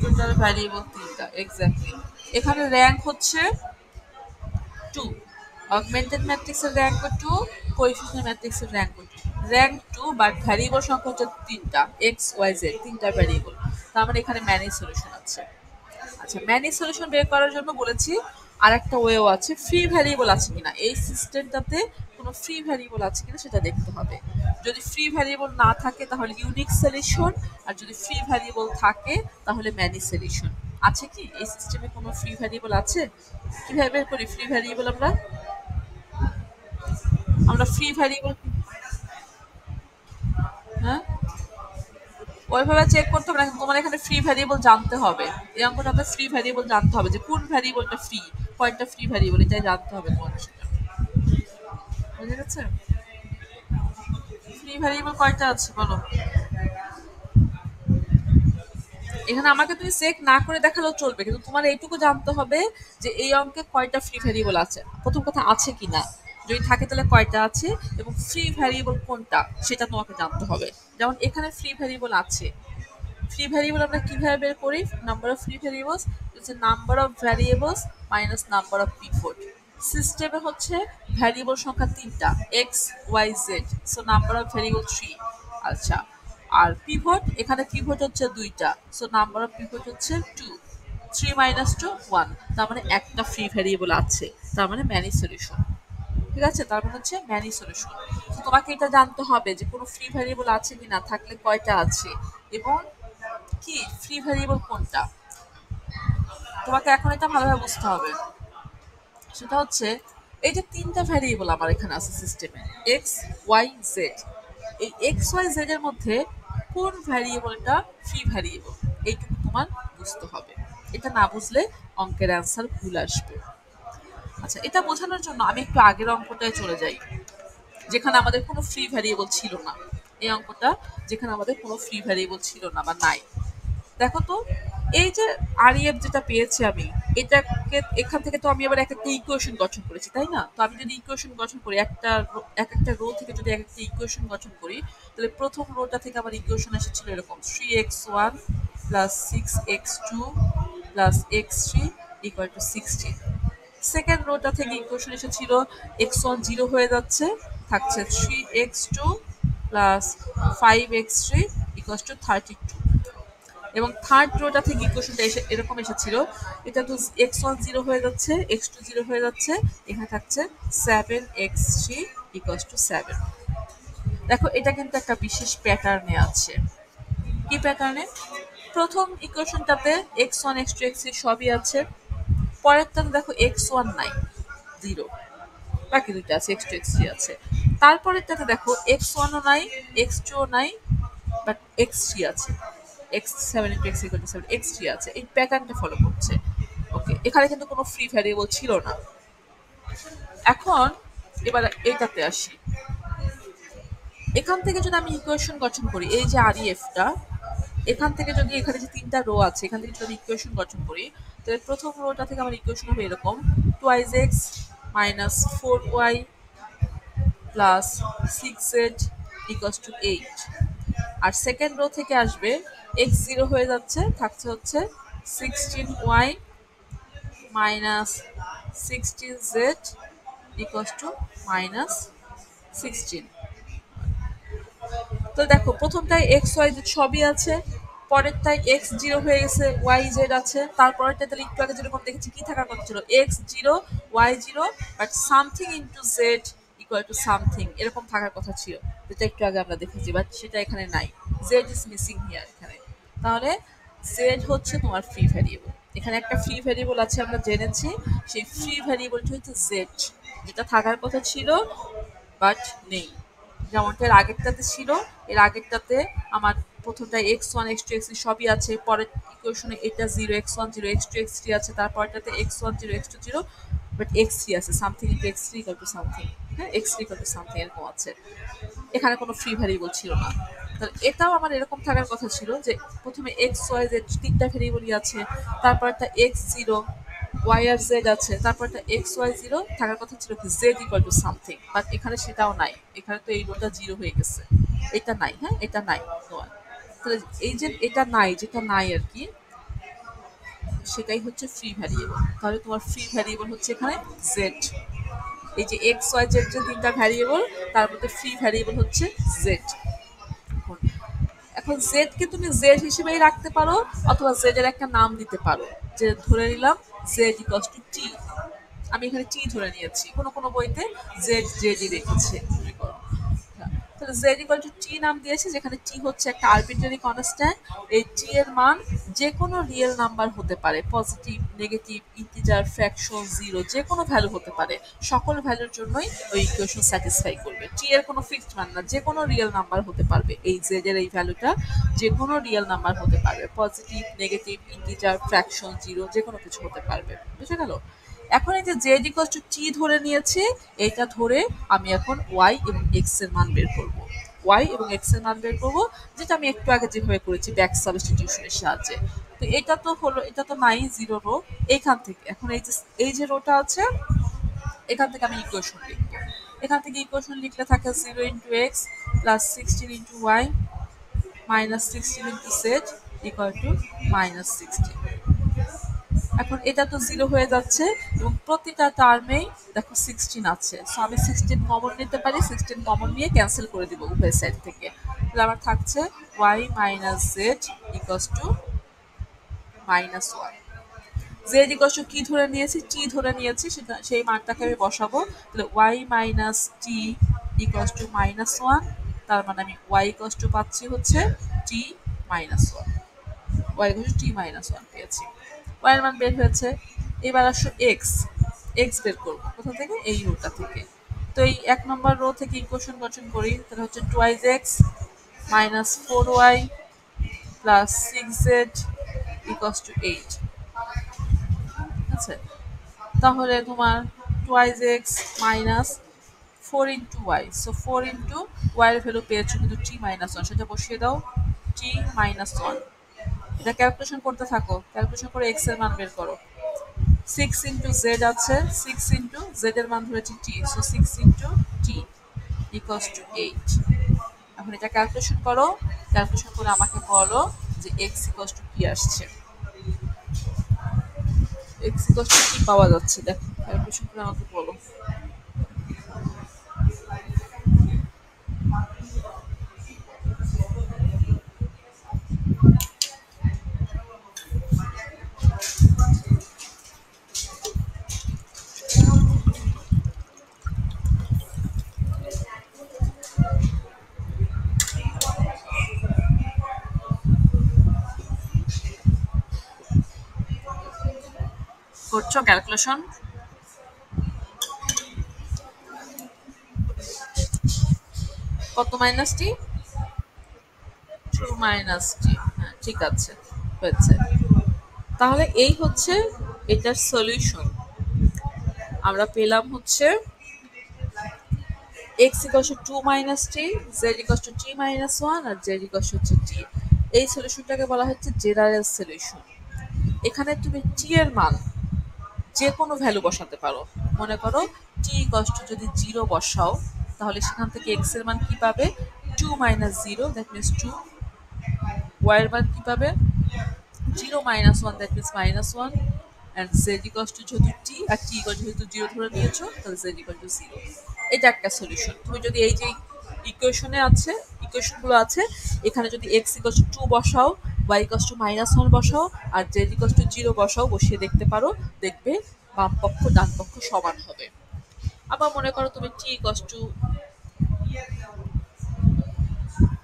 টোটাল ভ্যারিয়েবল তিনটা। এক্স্যাক্টলি। এখানে র্যাঙ্ক হচ্ছে 2, অগমেন্টেড ম্যাট্রিক্সের র্যাঙ্ক 2, কোএফিসিয়েন্ট ম্যাট্রিক্সের র্যাঙ্ক 2। র্যাঙ্ক 2 বাট ভ্যারিয়েবল সংখ্যা হচ্ছে তিনটা, এক্স ওয়াই জেড, তিনটা ভ্যারিয়েবল। তার মানে এখানে ম্যানি সলিউশন আছে। আচ্ছা, ম্যানি সলিউশন বের করার জন্য বলেছি আরেকটা ওয়েও আছে, ফ্রি ভ্যারিয়েবল আছে কিনা এই সিস্টেমটাতে, কোনো ফ্রি ভ্যারিয়েবল আছে কিনা সেটা দেখতে হবে। যদি ফ্রি ভ্যারিয়েবল না থাকে তাহলে ইউনিক সলিউশন, আর যদি ফ্রি ভ্যারিয়েবল থাকে তাহলে ম্যানি সলিউশন। আছে কি এই সিস্টেমে কোনো ফ্রি ভ্যারিয়েবল আছে? কিভাবে বের করি ফ্রি ভ্যারিয়েবল? আমরা ফ্রি ভ্যারিয়েবল, হ্যাঁ, ওইভাবে চেক করতে হবে না, তোমার এখানে ফ্রি ভ্যারিয়েবল জানতে হবে। এই অঙ্কটাতে ফ্রি ভ্যারিয়েবল জানতে হবে, যে কোন ভ্যারিয়েবলটা ফ্রি, কয়টা ফ্রি ভ্যারিয়েবল, এটাই জানতে হবে তোমাদের সেটা। বুঝে গেছে? ফ্রি ভ্যারিয়েবল কয়টা আছে বলো? এখানে আমাকে তুমি চেক না করে দেখালেও চলবে, কিন্তু তোমার এইটুকু জানতে হবে যে এই অঙ্কে কয়টা ফ্রি ভ্যারিয়েবল আছে। প্রথম কথা আছে কিনা, যদি থাকে তাহলে কয়টা আছে, এবং ফ্রি ভ্যারিয়েবল কোনটা সেটা তোমাকে জানতে হবে। যেমন এখানে ফ্রি ভ্যারিয়েবল আছে। ফ্রি ভ্যারিয়েবল আমরা কিভাবে বের করি? নাম্বার অফ ফ্রি ভ্যারিয়েবলস হচ্ছে number of variables minus number of pivot. সিস্টেমে হচ্ছে ভ্যারিয়েবল সংখ্যা তিনটা, x y z, so number of variable 3। আচ্ছা, আর পিভট, এখানে পিভট হচ্ছে দুইটা, সো নাম্বার অফ পিভট হচ্ছে 2। 3 মাইনাস 2 1, তার মানে একটা ফ্রি ভ্যারিয়েবল আছে, তার মানে ম্যানি সলিউশন। ঠিক আছে, তার মানে হচ্ছে ম্যানি সলিউশন। তোমাকে এটা জানতে হবে যে কোনো ফ্রি ভ্যারিয়েবল আছে কিনা, থাকলে কয়টা আছে, এবং কি ফ্রি ভ্যারিয়েবল কোনটা। তোমাকে এখন এটা ভালোভাবে বুঝতে হবে। সেটা হচ্ছে এই যে তিনটা ভ্যারিয়েবল আমার এখানে আছে সিস্টেমে, এক্স ওয়াই জেড, এই এক্স ওয়াই জেড এর মধ্যে কোন ভ্যারিয়েবলটা ফ্রি ভ্যারিয়েবল, এইটুকু তোমার বুঝতে হবে। এটা না বুঝলে অঙ্কের অ্যান্সার ভুল আসবে। আচ্ছা, এটা বোঝানোর জন্য আমি একটু আগের অঙ্কটায় চলে যাই, যেখানে আমাদের কোনো ফ্রি ভ্যারিয়েবল ছিল না। এই অঙ্কটা যেখানে আমাদের কোনো ফ্রি ভ্যারিয়েবল ছিল না বা নাই। দেখো তো, এই যে আরইএফ যেটা পেয়েছি আমি, এটাকে এখান থেকে তো আমি আবার এক একটা ইকুয়েশন গঠন করেছি, তাই না? তো আমি যদি ইকুয়েশন গঠন করি, এক একটা রো থেকে যদি এক একটা ইকুয়েশন গঠন করি, তাহলে প্রথম রোটা থেকে আমার ইকুয়েশন এসেছিল এরকম 3x1 plus 6x2 plus x3 equal to 16। Second rota থেকে ইকুয়েশন এসেছিল x1 জিরো হয়ে যাচ্ছে, থাকছে 3x2 plus 5x3 equal to 32। এবং থার্ড রোটা থেকে ইকুয়েশনটা এরকম এসেছিল, এটা তো x1 জিরো হয়ে যাচ্ছে, x2 জিরো হয়ে যাচ্ছে, এখানে থাকছে 7x3 ইকুয়াল টু 7। দেখো, এটা কিন্তু একটা বিশেষ প্যাটার্নে আছে। কি প্যাটার্নে? প্রথম ইকুয়েশনটাতে x1 x2 x3 সবই আছে, পরেরটাতে দেখো x1 নাই, জিরো, বাকি দুইটা আছে, x2 x3 আছে। তারপরেরটাতে দেখো x1 ও নাই, x2 ও নাই, বাট x3 আছে, x7 into x equal to 7, x3 আছে। এই প্যাটার্নটা ফলো করছে। ওকে, এখানে কিন্তু কোনো ফ্রি ভ্যারিয়েবল ছিল না। এখন এবার এইটাতে আসি। এখান থেকে যদি আমি ইকুয়েশন গঠন করি, এই যে আরইএফটা, এখান থেকে যদি এখানে যে তিনটা রো আছে, এখান থেকে যদি ইকুয়েশন গঠন করি, তাহলে প্রথম রোটা থেকে আমার ইকুয়েশন হবে এরকম 2x minus 4y plus 6z equals to 8। আর সেকেন্ড রো থেকে আসবে x জিরো হয়ে যাচ্ছে, থাকছে হচ্ছে 16y minus 16z equals to minus 16। তো দেখো, প্রথমটায় এক্স ওয়াই জেড সবই আছে, পরেরটায় এক্স জিরো হয়ে গেছে, ওয়াই জেড আছে, তারপরেরটা তাহলে একটু আগে যেরকম দেখেছি কি থাকার কথা ছিল, x zero y zero, but something into z equal to something, এরকম থাকার কথা ছিল, যেটা একটু আগে আমরা দেখেছি, বাট সেটা এখানে নাই। জেড ইজ মিসিং হিয়ার এখানে। তাহলে জেড হচ্ছে তোমার ফ্রি ভ্যারিয়েবল। এখানে একটা ফ্রি ভ্যারিয়েবল আছে আমরা জেনেছি, সেই ফ্রি ভ্যারিয়েবলটি হচ্ছে জেড, যেটা থাকার কথা ছিল বাট নেই। যেমনটা এর আগেরটাতে ছিল, এর আগেরটাতে আমার প্রথমটা x1 x2 x3 সবই আছে, পরের ইকুয়েশনে এটা 0 x1 0 x2 x3 আছে, তারপরটাতে x1 0 x2 0 but X three আছে, something into x three equal to something, হ্যাঁ X three equal to something এরকম আছে। এখানে কোনো ফ্রি ভ্যারিয়েবল ছিল না। তাহলে এটাও আমার এরকম থাকার কথা ছিল যে প্রথমে এক্স ওয়াই জেড তিনটা ভ্যারিয়েবলই আছে, তারপর একটা এক্স জিরো ওয়াই আর জেড আছে, তারপর একটা এক্স ওয়াই জিরো থাকার কথা ছিল কি Z equal to something, but এখানে সেটাও নাই। এখানে তো এই রোটা জিরো হয়ে গেছে, এটা নাই, হ্যাঁ এটা নাই। তাহলে এই যে এটা নাই, যেটা নাই আর কি, সেটাই হচ্ছে ফ্রি ভ্যারিয়েবল। তাহলে তোমার ফ্রি ভ্যারিয়েবল হচ্ছে এখানে জেড। এই যে এক্স ওয়াই জেড যে তিনটা ভ্যারিয়েবল, তার মধ্যে ফ্রি ভ্যারিয়েবল হচ্ছে জেড। এখন জেড কে তুমি জেড হিসেবেই রাখতে পারো, অথবা জেড এর একটা নাম দিতে পারো। যে ধরে নিলাম জেড ইকুয়ালস টু টি, আমি এখানে টি ধরে নিয়েছি, কোনো কোনো বইতে জেড জেডই রেখেছে মনে করো। তাহলে জেড ইকুয়াল টু টি নাম দিয়েছি, যেখানে টি হচ্ছে একটা আরবিট্রারি কনস্ট্যান্ট। এই টি এর মান যে কোনো রিয়েল নাম্বার হতে পারে, positive negative integer fraction zero, যে কোনো ভ্যালু হতে পারে। সকল ভ্যালুর জন্যই ওই ইকুয়েশন স্যাটিসফাই করবে। টি এর কোনো ফিক্সড মান না, যে কোনো রিয়েল নাম্বার হতে পারবে। এই জেড এর এই ভ্যালুটা যে কোনো রিয়েল নাম্বার হতে পারবে, positive negative integer fraction zero, যে কোনো কিছু হতে পারবে। বুঝে গেল? এখন এই যে জেড ইকুয়াল টু টি ধরে নিয়েছে, এটা ধরে আমি এখন ওয়াই এবং এক্স এর মান বের করবো। ওয়াই এবং এক্স এর মান বের করবো, যেটা আমি একটু আগে যেভাবে করেছি ব্যাক সাবস্টিটিউশনের সাহায্যে। তো এটা তো হলো, এটা তো নাই জিরো রো। এখান থেকে এখন এই যে রোটা আছে, এখান থেকে আমি ইকুয়েশন লিখবো। এখান থেকে ইকুয়েশন লিখলে থাকে zero into x plus sixteen into y minus sixteen into z equal to minus sixteen. এখন এটা তো জিরো হয়ে যাচ্ছে এবং প্রতিটা টার্মেই দেখো সিক্সটিন আছে, সো আমি সিক্সটিন কমন নিতে পারি, সিক্সটিন কমন নিয়ে ক্যান্সেল করে দিব উভয় সাইড থেকে। তাহলে আমার থাকছে y minus z equals to minus one. Z equals to কি ধরে নিয়েছি, টি ধরে নিয়েছি, সেটা সেই মানটাকে আমি বসাবো। তাহলে Y minus T equals to minus one, তার মানে আমি ওয়াই ইকুয়ালস টু পাচ্ছি হচ্ছে T minus one. Y equal to T minus one পেয়েছি, ওয়াই এর মান বের হয়েছে। এবার আসো এক্স, এক্স বের করবো কোথা থেকে, এই রোটা থেকে। তো এই এক নম্বর রো থেকে ইকুয়েশন গঠন করি, তাহলে হচ্ছে twice X minus four Y plus six Z equals to eight. আচ্ছা, তাহলে তোমার twice X minus four into Y, so four into Y এর ভ্যালু পেয়েছো কিন্তু টি মাইনাস ওয়ান, সেটা বসিয়ে দাও টি মাইনাস ওয়ান। এটা ক্যালকুলেশন করতে থাকো, ক্যালকুলেশন করে এক্স এর মান বের করো। সিক্স ইন্টু জেড আছে, সিক্স ইন্টু জেড এর মান ধরেছি T, so six into T equals to eight. এখন এটা ক্যালকুলেশন করো, ক্যালকুলেশন করে আমাকে বলো যে এক্স ইকুয়ালস টু কি আসছে। এক্স ইকুয়ালস টু কি পাওয়া যাচ্ছে, দেখো ক্যালকুলেশন করে আমাকে বলো। করছো ক্যালকুলেশন? কত মাইনাস টি? টু মাইনাস টি, হ্যাঁ ঠিক আছে, হয়েছে। তাহলে এই হচ্ছে এটার সলিউশন। আমরা পেলাম হচ্ছে x equals to two minus t, z equals to T minus one, আর জেড ইকুয়ালস হচ্ছে টি। এই সলিউশনটাকে বলা হচ্ছে জেনারেল সলিউশন। এখানে তুমি টি এর মান যে কোনো ভ্যালু বসাতে পারো। মনে করো টি ইকুয়ালস টু যদি জিরো বসাও, তাহলে সেখান থেকে এক্স এর মান কি পাবে, two minus zero, that means two. Y এর মান কি পাবে, zero minus one, that means minus one. And z equals to যেহেতু টি, আর টি ইকুয়াল যেহেতু জিরো ধরে নিয়েছো, তাহলে জেড ইকুয়াল টু জিরো। এটা একটা সলিউশন। তুমি যদি এই যে ইকুয়েশনে আছে, ইকুয়েশনগুলো আছে, এখানে যদি এক্স ইকুয়ালস টু টু বসাও, y equals to minus one বসাও, আর জেড ইকুয়ালস টু জিরো বসাও, বসিয়ে দেখতে পারো, দেখবে বাম পক্ষ ডান পক্ষ সমান হবে। আবার মনে করো তুমি টি ইকুয়ালস টু,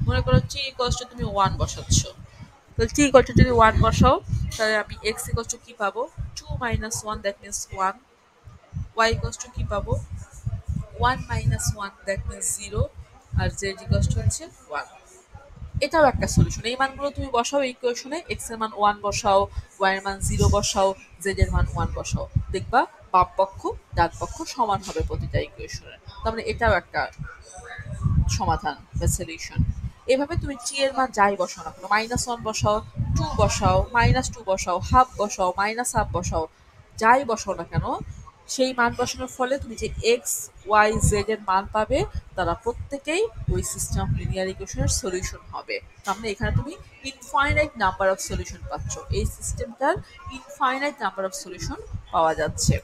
মনে করো টি ইকুয়ালস টু তুমি ওয়ান বসাচ্ছ, তাহলে টি ইকুয়াল টু যদি ওয়ান বসাও, তাহলে আমি এক্স ইকুয়ালস টু কি পাবো, two minus one, that means one. Y equals to কি পাবো, one minus one, that means zero. আর জেড ইকুয়ালস টু হচ্ছে ওয়ান। এটাও একটা সলিউশন। এই মানগুলো তুমি বসাও ইকুয়েশনে, এক্স এর মান ওয়ান বসাও, ওয়াই এর মান জিরো বসাও, জেড এর মান ওয়ান বসাও, দেখবা বাম পক্ষ ডান পক্ষ সমান হবে প্রতিটা ইকুয়েশনের। তার মানে এটাও একটা সমাধান বা সলিউশন। এভাবে তুমি টি এর মান যাই বসাও না কেন, -1 বসাও, 2 বসাও, -2 বসাও, হাফ বসাও, হাফ বসাও, যাই বসাও না কেন, সেই মান বসানোর ফলে তুমি যে এক্স ওয়াই জেড এর মান পাবে তারা প্রত্যেকেই ওই সিস্টেম অফ লিনিয়ার ইকুয়েশনের সলিউশন হবে। তার মানে এখানে তুমি ইনফাইনাইট নাম্বার অফ সলিউশন পাচ্ছ। এই সিস্টেমটার ইনফাইনাইট নাম্বার অফ সলিউশন পাওয়া যাচ্ছে।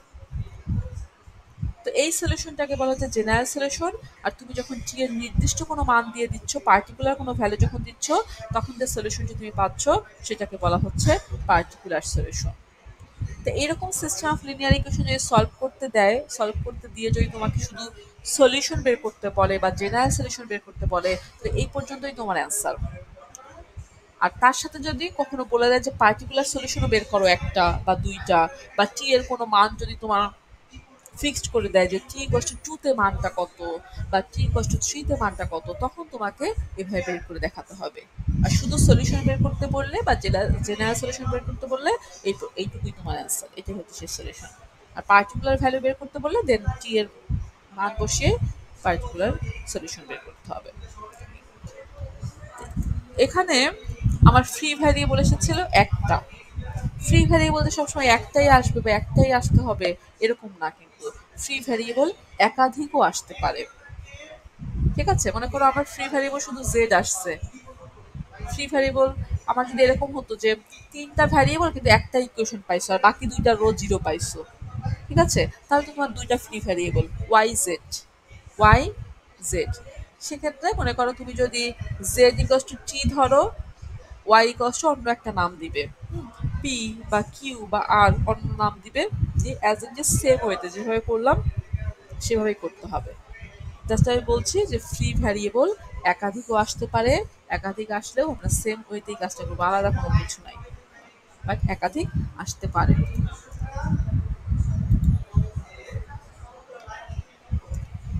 তো এই সলিউশনটাকে বলা হচ্ছে জেনারেল সলিউশন। আর তুমি যখন টি এর নির্দিষ্ট কোনো মান দিয়ে দিচ্ছ, পার্টিকুলার কোনো ভ্যালু যখন দিচ্ছ, তখন যে সলিউশনটি তুমি পাচ্ছ সেটাকে বলা হচ্ছে পার্টিকুলার সলিউশন। তো এইরকম সিস্টেম অফ লিনিয়ার ইকুয়েশন যদি সলভ করতে দেয়, সলভ করতে দিয়ে যদি তোমাকে শুধু সলিউশন বের করতে বলে বা জেনারেল সলিউশন বের করতে বলে, তো এই পর্যন্তই তোমার অ্যান্সার। আর তার সাথে যদি কখনো বলে দেয় যে পার্টিকুলার সলিউশনও বের করো একটা বা দুইটা, বা টি এর কোনো মান যদি তোমার ফিক্সড করে দেয় যে t=2 তে মানটা কত বা t=3 তে মানটা কত, তখন তোমাকে এভাবে বের করে দেখাতে হবে। আর শুধু সলিউশন বের করতে বললে বা জেনারেল সলিউশন বের করতে বললে এইটুকুই তোমার অ্যান্সার, এটাই হচ্ছে সেই সলিউশন। আর পার্টিকুলার ভ্যালু বের করতে বললে দেন টি এর মান বসিয়ে পার্টিকুলার সলিউশন বের করতে হবে। এখানে আমার ফ্রি ভ্যারিয়েবল এসেছিল একটা। ফ্রি ভ্যারিয়েবল যে সবসময় একটাই আসবে বা একটাই আসতে হবে এরকম না, কিন্তু ফ্রি ভ্যারিয়েবল একাধিকও আসতে পারে। ঠিক আছে, মনে করো আমার ফ্রি ভ্যারিয়েবল শুধু জেড আসছে। ফ্রি ভ্যারিয়েবল আমার যদি এরকম হতো যে তিনটা ভ্যারিয়েবল কিন্তু একটা ইকুয়েশন পাইছো আর বাকি দুইটা রো জিরো পাইছো, ঠিক আছে, তাহলে তো তোমার দুইটা ফ্রি ভ্যারিয়েবল ওয়াই জেড। সেক্ষেত্রে মনে করো তুমি যদি z=t ধরো, y= অন্য একটা নাম দিবে, পি বা কিউ বা আর অন্য নাম দিবে, যে অ্যাজ ইন যে সেম ওয়েতে যেভাবে করলাম সেভাবেই করতে হবে। জাস্ট আমি বলছি যে ফ্রি ভ্যারিয়েবল একাধিকও আসতে পারে, একাধিক আসলেও আমরা সেম ওয়েতেই কাজটা করবো, আলাদা কোনো কিছু নাই, বাট একাধিক আসতে পারে।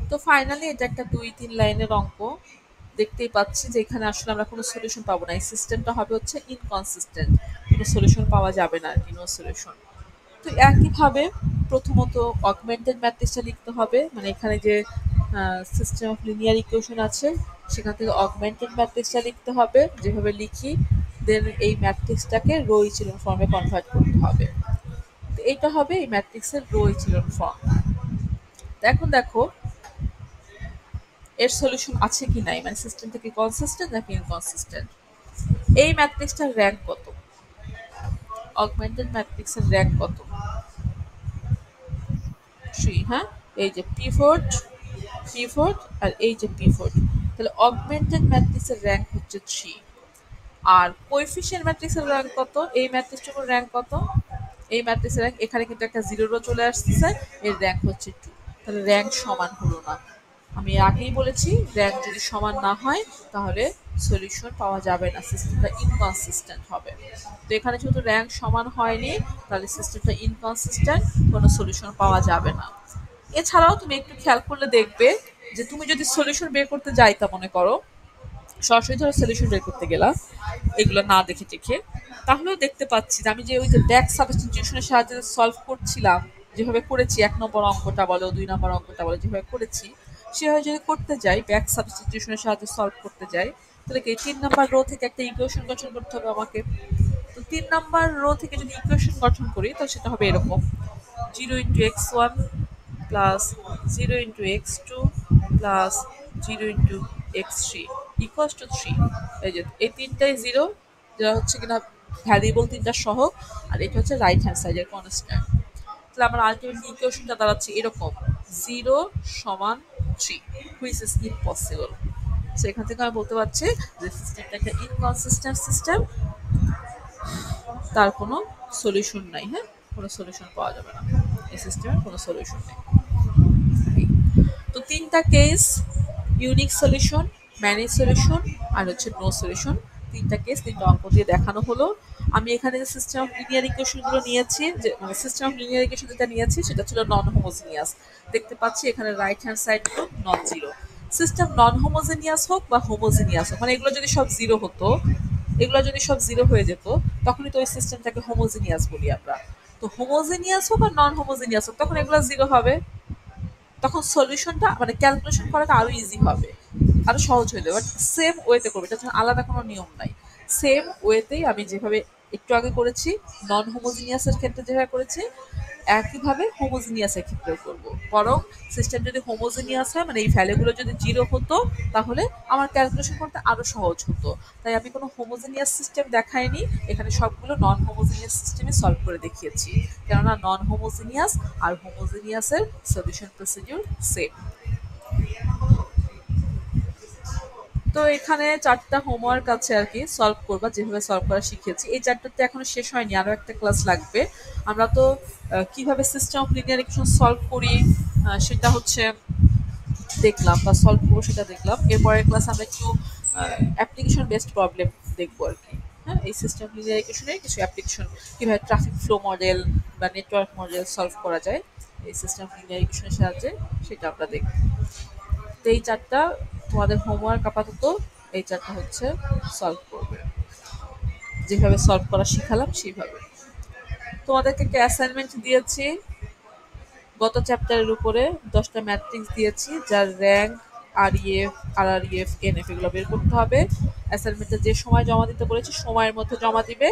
তো ফাইনালি এটা একটা 2-3 লাইনের অঙ্ক। দেখতেই পাচ্ছি যে এখানে আসলে আমরা কোনো সলিউশন পাবো না, এই সিস্টেমটা হবে হচ্ছে ইনকনসিস্টেন্ট, কোনো সলিউশন পাওয়া যাবে না আর কি, নো সলিউশন। তো একইভাবে প্রথমত অগমেন্টেড ম্যাট্রিক্সটা লিখতে হবে, মানে এখানে যে সিস্টেম অফ লিনিয়ার ইকুয়েশন আছে সেখান থেকে অগমেন্টেড ম্যাট্রিক্সটা লিখতে হবে যেভাবে লিখি, দেন এই ম্যাট্রিক্সটাকে রো ইচেলন ফর্মে কনভার্ট করতে হবে। তো এইটা হবে এই ম্যাট্রিক্সের রো ইচেলন ফর্ম। এখন দেখো এর সলিউশন আছে কি নাই, মানে সিস্টেমটা কি কনসিস্টেন্ট নাকি ইনকনসিস্টেন্ট। এই ম্যাট্রিক্সটার র্যাঙ্ক কত, অগমেন্টেড ম্যাট্রিক্সের র্যাঙ্ক কত, 3। হ্যাঁ, এই যে পিভট আর এই যে পিভট, তাহলে অগমেন্টেড ম্যাট্রিক্সের র্যাঙ্ক হচ্ছে 3। আর কোএফিশিয়েন্ট ম্যাট্রিক্সের র্যাঙ্ক কত, এই ম্যাট্রিক্সটার র্যাঙ্ক কত, এই ম্যাট্রিক্সের র্যাঙ্ক এখানে কিন্তু একটা জিরো রো চলে আসছে, এর র্যাঙ্ক হচ্ছে 2। তাহলে র্যাঙ্ক সমান হলো না। আমি আগেই বলেছি র্যাঙ্ক যদি সমান না হয় তাহলে সলিউশন পাওয়া যাবে না, সিস্টেমটা ইনকনসিস্টেন্ট হবে। তো এখানে যেহেতু র্যাঙ্ক সমান হয়নি তাহলে সিস্টেমটা ইনকনসিস্টেন্ট, কোনো সলিউশন পাওয়া যাবে না। এছাড়াও তুমি একটু খেয়াল করলে দেখবে যে তুমি যদি সলিউশন বের করতে যাইতা, মনে করো সরাসরি ধরো সলিউশন বের করতে গেলাম এগুলো না দেখে টেখে, তাহলেও দেখতে পাচ্ছি যে আমি যে ওই যে ব্যাক সাবস্টিটিউশনের সাহায্যে সলভ করছিলাম, যেভাবে করেছি 1 নম্বর অঙ্কটা বলো 2 নম্বর অঙ্কটা বলো যেভাবে করেছি, সেভাবে যদি করতে যাই ব্যাক সাবস্টিটিউশনের সাহায্যে সলভ করতে যাই, তাহলে কি 3 নম্বর রো থেকে একটা ইকুয়েশন গঠন করতে হবে আমাকে। তো 3 নম্বর রো থেকে যদি ইকুয়েশন গঠন করি তাহলে সেটা হবে এরকম: 0 × x1 plus 0 × x2 plus 0 × x3 equals to 3। এই যে এই তিনটাই জিরো, যেটা হচ্ছে কিনা ভ্যারিয়েবল তিনটা সহ, আর এটা হচ্ছে রাইট হ্যান্ড সাইডের কনস্ট্যান্ট। তাহলে আমার আলটিমেটলি ইকুয়েশনটা দাঁড়াচ্ছে এরকম: 0 = 3, হুইচ ইজ ইম্পসিবল। সো এখান থেকে আমি বলতে পারছি যে সিস্টেমটা একটা ইনকনসিস্টেন্ট সিস্টেম, তার কোনো সলিউশন নাই। হ্যাঁ, কোনো সলিউশন পাওয়া যাবে না, এই সিস্টেমের কোনো সলিউশন নেই। তো তিনটা কেস, ইউনিক সলিউশন, ম্যানেজ সলিউশন আর হচ্ছে নো সলিউশন, তিনটা কেস তিনটা অঙ্ক দিয়ে দেখানো হলো। আমি এখানে যে সিস্টেম অফ লিনিয়ার ইকুয়েশনগুলো নিয়েছি, যে মানে সিস্টেম অফ লিনিয়ার ইকুয়েশন যেটা নিয়েছি সেটা ছিল নন হোমোজিনিয়াস। দেখতে পাচ্ছি এখানে right hand side non zero. System non homogeneous হোক বা হোমোজিনিয়াস হোক, মানে এগুলো যদি সব জিরো হতো, এগুলো যদি সব জিরো হয়ে যেত তখনই তো ওই সিস্টেমটাকে হোমোজিনিয়াস বলি আমরা। তো হোমোজিনিয়াস হোক আর নন হোমোজিনিয়াস হোক তখন এগুলো জিরো হবে। তখন সলিউশনটা মানে ক্যালকুলেশন করাটা আরো ইজি হবে, আরো সহজ হয়ে যাবে। বাট সেম ওয়েতে করবে, এটার জন্য আলাদা কোনো নিয়ম নাই। সেম ওয়েতেই আমি যেভাবে একটু আগে করেছি নন হোমোজিনিয়াসের ক্ষেত্রে যেভাবে করেছি, একইভাবে হোমোজিনিয়াসের ক্ষেত্রেও করব। বরং সিস্টেম যদি হোমোজিনিয়াস হয় মানে এই ভ্যালুগুলো যদি জিরো হতো তাহলে আমার ক্যালকুলেশন করতে আরো সহজ হতো। তাই আমি কোনো হোমোজিনিয়াস সিস্টেম দেখাইনি, এখানে সবগুলো নন হোমোজিনিয়াস সিস্টেমে সলভ করে দেখিয়েছি। কেননা নন হোমোজিনিয়াস আর হোমোজিনিয়াসের সলিউশন প্রসিডিউর সেম। তো এখানে ৪ টা হোমওয়ার্ক আছে আরকি, সলভ করবা যেভাবে সলভ করা শিখিয়েছি। এই চ্যাপ্টারটা এখনো শেষ হয়নি, আরো একটা ক্লাস লাগবে। আমরা তো কিভাবে system of linear equation solve করি সেটা হচ্ছে দেখলাম, বা সলভ করবো সেটা দেখলাম। এরপরের ক্লাস আমরা একটু অ্যাপ্লিকেশন বেসড প্রবলেম দেখবো আরকি। হ্যাঁ, এই সিস্টেম অফ লিনিয়ার ইকুয়েশনের কিছু অ্যাপ্লিকেশন, কিভাবে ট্রাফিক ফ্লো মডেল বা নেটওয়ার্ক মডেল সলভ করা যায় এই সিস্টেম অফ লিনিয়ার ইকুয়েশনের সাহায্যে, সেটা আমরা দেখব। তো এই ৪ টা তোমাদের হোমওয়ার্ক আপাতত, এই ৪ টা হচ্ছে সলভ করবে। যেভাবে সলভ করা শিখালাম সেইভাবে। তোমাদেরকে একটা অ্যাসাইনমেন্ট দিয়েছি গত চ্যাপ্টারের উপরে, 10টা ম্যাট্রিক্স দিয়েছি যার র্যাঙ্ক, আরইএফ, আরআরইএফ, এনএফ এগুলো বের করতে হবে। অ্যাসাইনমেন্টটা যে সময় জমা দিতে বলেছি সময়ের মধ্যে জমা দিবে।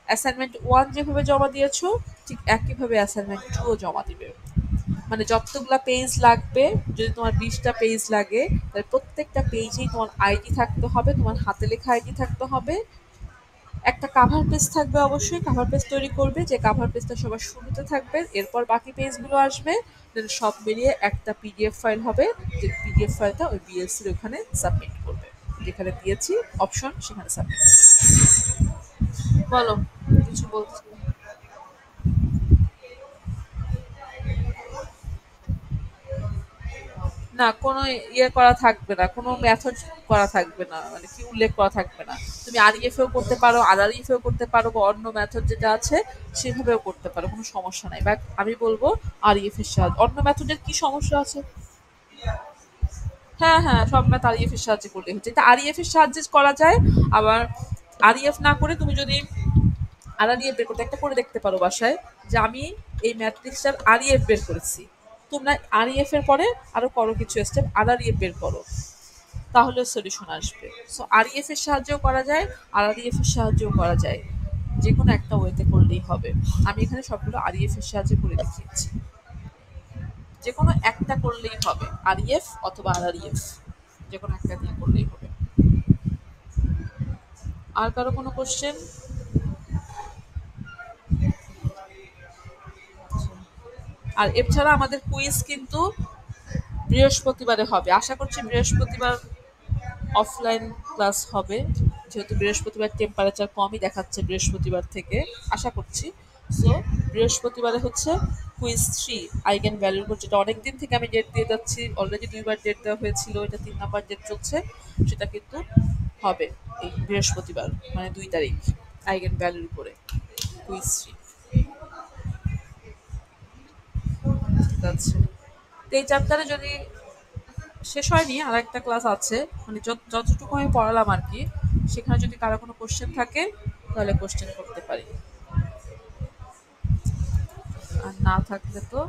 অ্যাসাইনমেন্ট 1 যেভাবে জমা দিয়েছো ঠিক একইভাবে অ্যাসাইনমেন্ট 2 ও জমা দিবে। মানে যতগুলা পেজ লাগবে, যদি তোমার 20টা পেজ লাগে তাহলে প্রত্যেকটা পেজেই তোমার আইডি থাকতে হবে, তোমার হাতে লেখা আইডি থাকতে হবে। একটা কাভার পেজ থাকবে, অবশ্যই কাভার পেজ তৈরি করবে, যে কাভার পেজটা সবার শুরুতে থাকবে, এরপর বাকি পেজগুলো আসবে। দেন সব মিলিয়ে একটা পিডিএফ ফাইল হবে, যে পিডিএফ ফাইলটা ওই বিএসসির ওখানে সাবমিট করবে। যেখানে দিয়েছি অপশন সেখানে সাবমিট। বলো, কিছু বলছো? না, কোনো ইয়ে করা থাকবে না, কোনো মেথড করা থাকবে না, মানে কি উল্লেখ করা থাকবে না। তুমি আরইএফ এও করতে পারো, আরআরইএফ এও করতে পারো, বা অন্য মেথড যেটা আছে সেভাবেও করতে পারো, কোনো সমস্যা নাই। বাট আমি বলবো আরইএফ এর সাহায্যে। অন্য মেথডের কি সমস্যা আছে? হ্যাঁ, হ্যাঁ, সব ম্যাথ আরইএফ এর সাহায্যে করলেই হচ্ছে। এটা আরইএফ এর সাহায্যে করা যায়। আবার আরইএফ না করে তুমি যদি আরআরইএফ বের করতে, একটা করে দেখতে পারো বাসায়, যে আমি এই ম্যাট্রিক্সটার আরইএফ বের করেছি। তোমরা আরইএফ এর পরে আরো করো কিছু স্টেপ, আরআরইএফ বের করো, তাহলে সলিউশন আসবে। সো আরইএফ এর সাহায্যেও করা যায়, আরআরইএফ এর সাহায্যেও করা যায়। যে কোনো একটা ওয়েতে করলেই হবে। আমি এখানে সবগুলো আরইএফ এর সাহায্যে করে দেখিয়েছি। যে কোনো একটা করলেই হবে, আরইএফ অথবা আরআরইএফ, যে কোনো একটা দিয়ে করলেই হবে। আর কারো কোনো কোশ্চেন? আর এছাড়া আমাদের কুইজ কিন্তু বৃহস্পতিবারে হবে। আশা করছি বৃহস্পতিবার অফলাইন ক্লাস হবে, যেহেতু বৃহস্পতিবার টেম্পারেচার কমই দেখাচ্ছে বৃহস্পতিবার থেকে, আশা করছি। সো বৃহস্পতিবারে হচ্ছে কুইজ 3 আইগেন ভ্যালুর উপর, যেটা অনেক দিন থেকে আমি ডেট দিয়ে যাচ্ছি, অলরেডি 2বার ডেট দেওয়া হয়েছিল, এটা 3 নাম্বার ডেট চলছে। সেটা কিন্তু হবে এই বৃহস্পতিবার, মানে 2 তারিখ, আইগেন ভ্যালুর উপরে কুইজ 3। ঠিক আছে, তো এই চ্যাপ্টারে যদি শেষ হয়নি, আর একটা ক্লাস আছে, মানে যতটুকু আমি পড়ালাম আর কি, সেখানে যদি কারো কোনো কোশ্চেন থাকে তাহলে কোশ্চেন করতে পারি, আর না থাকলে তো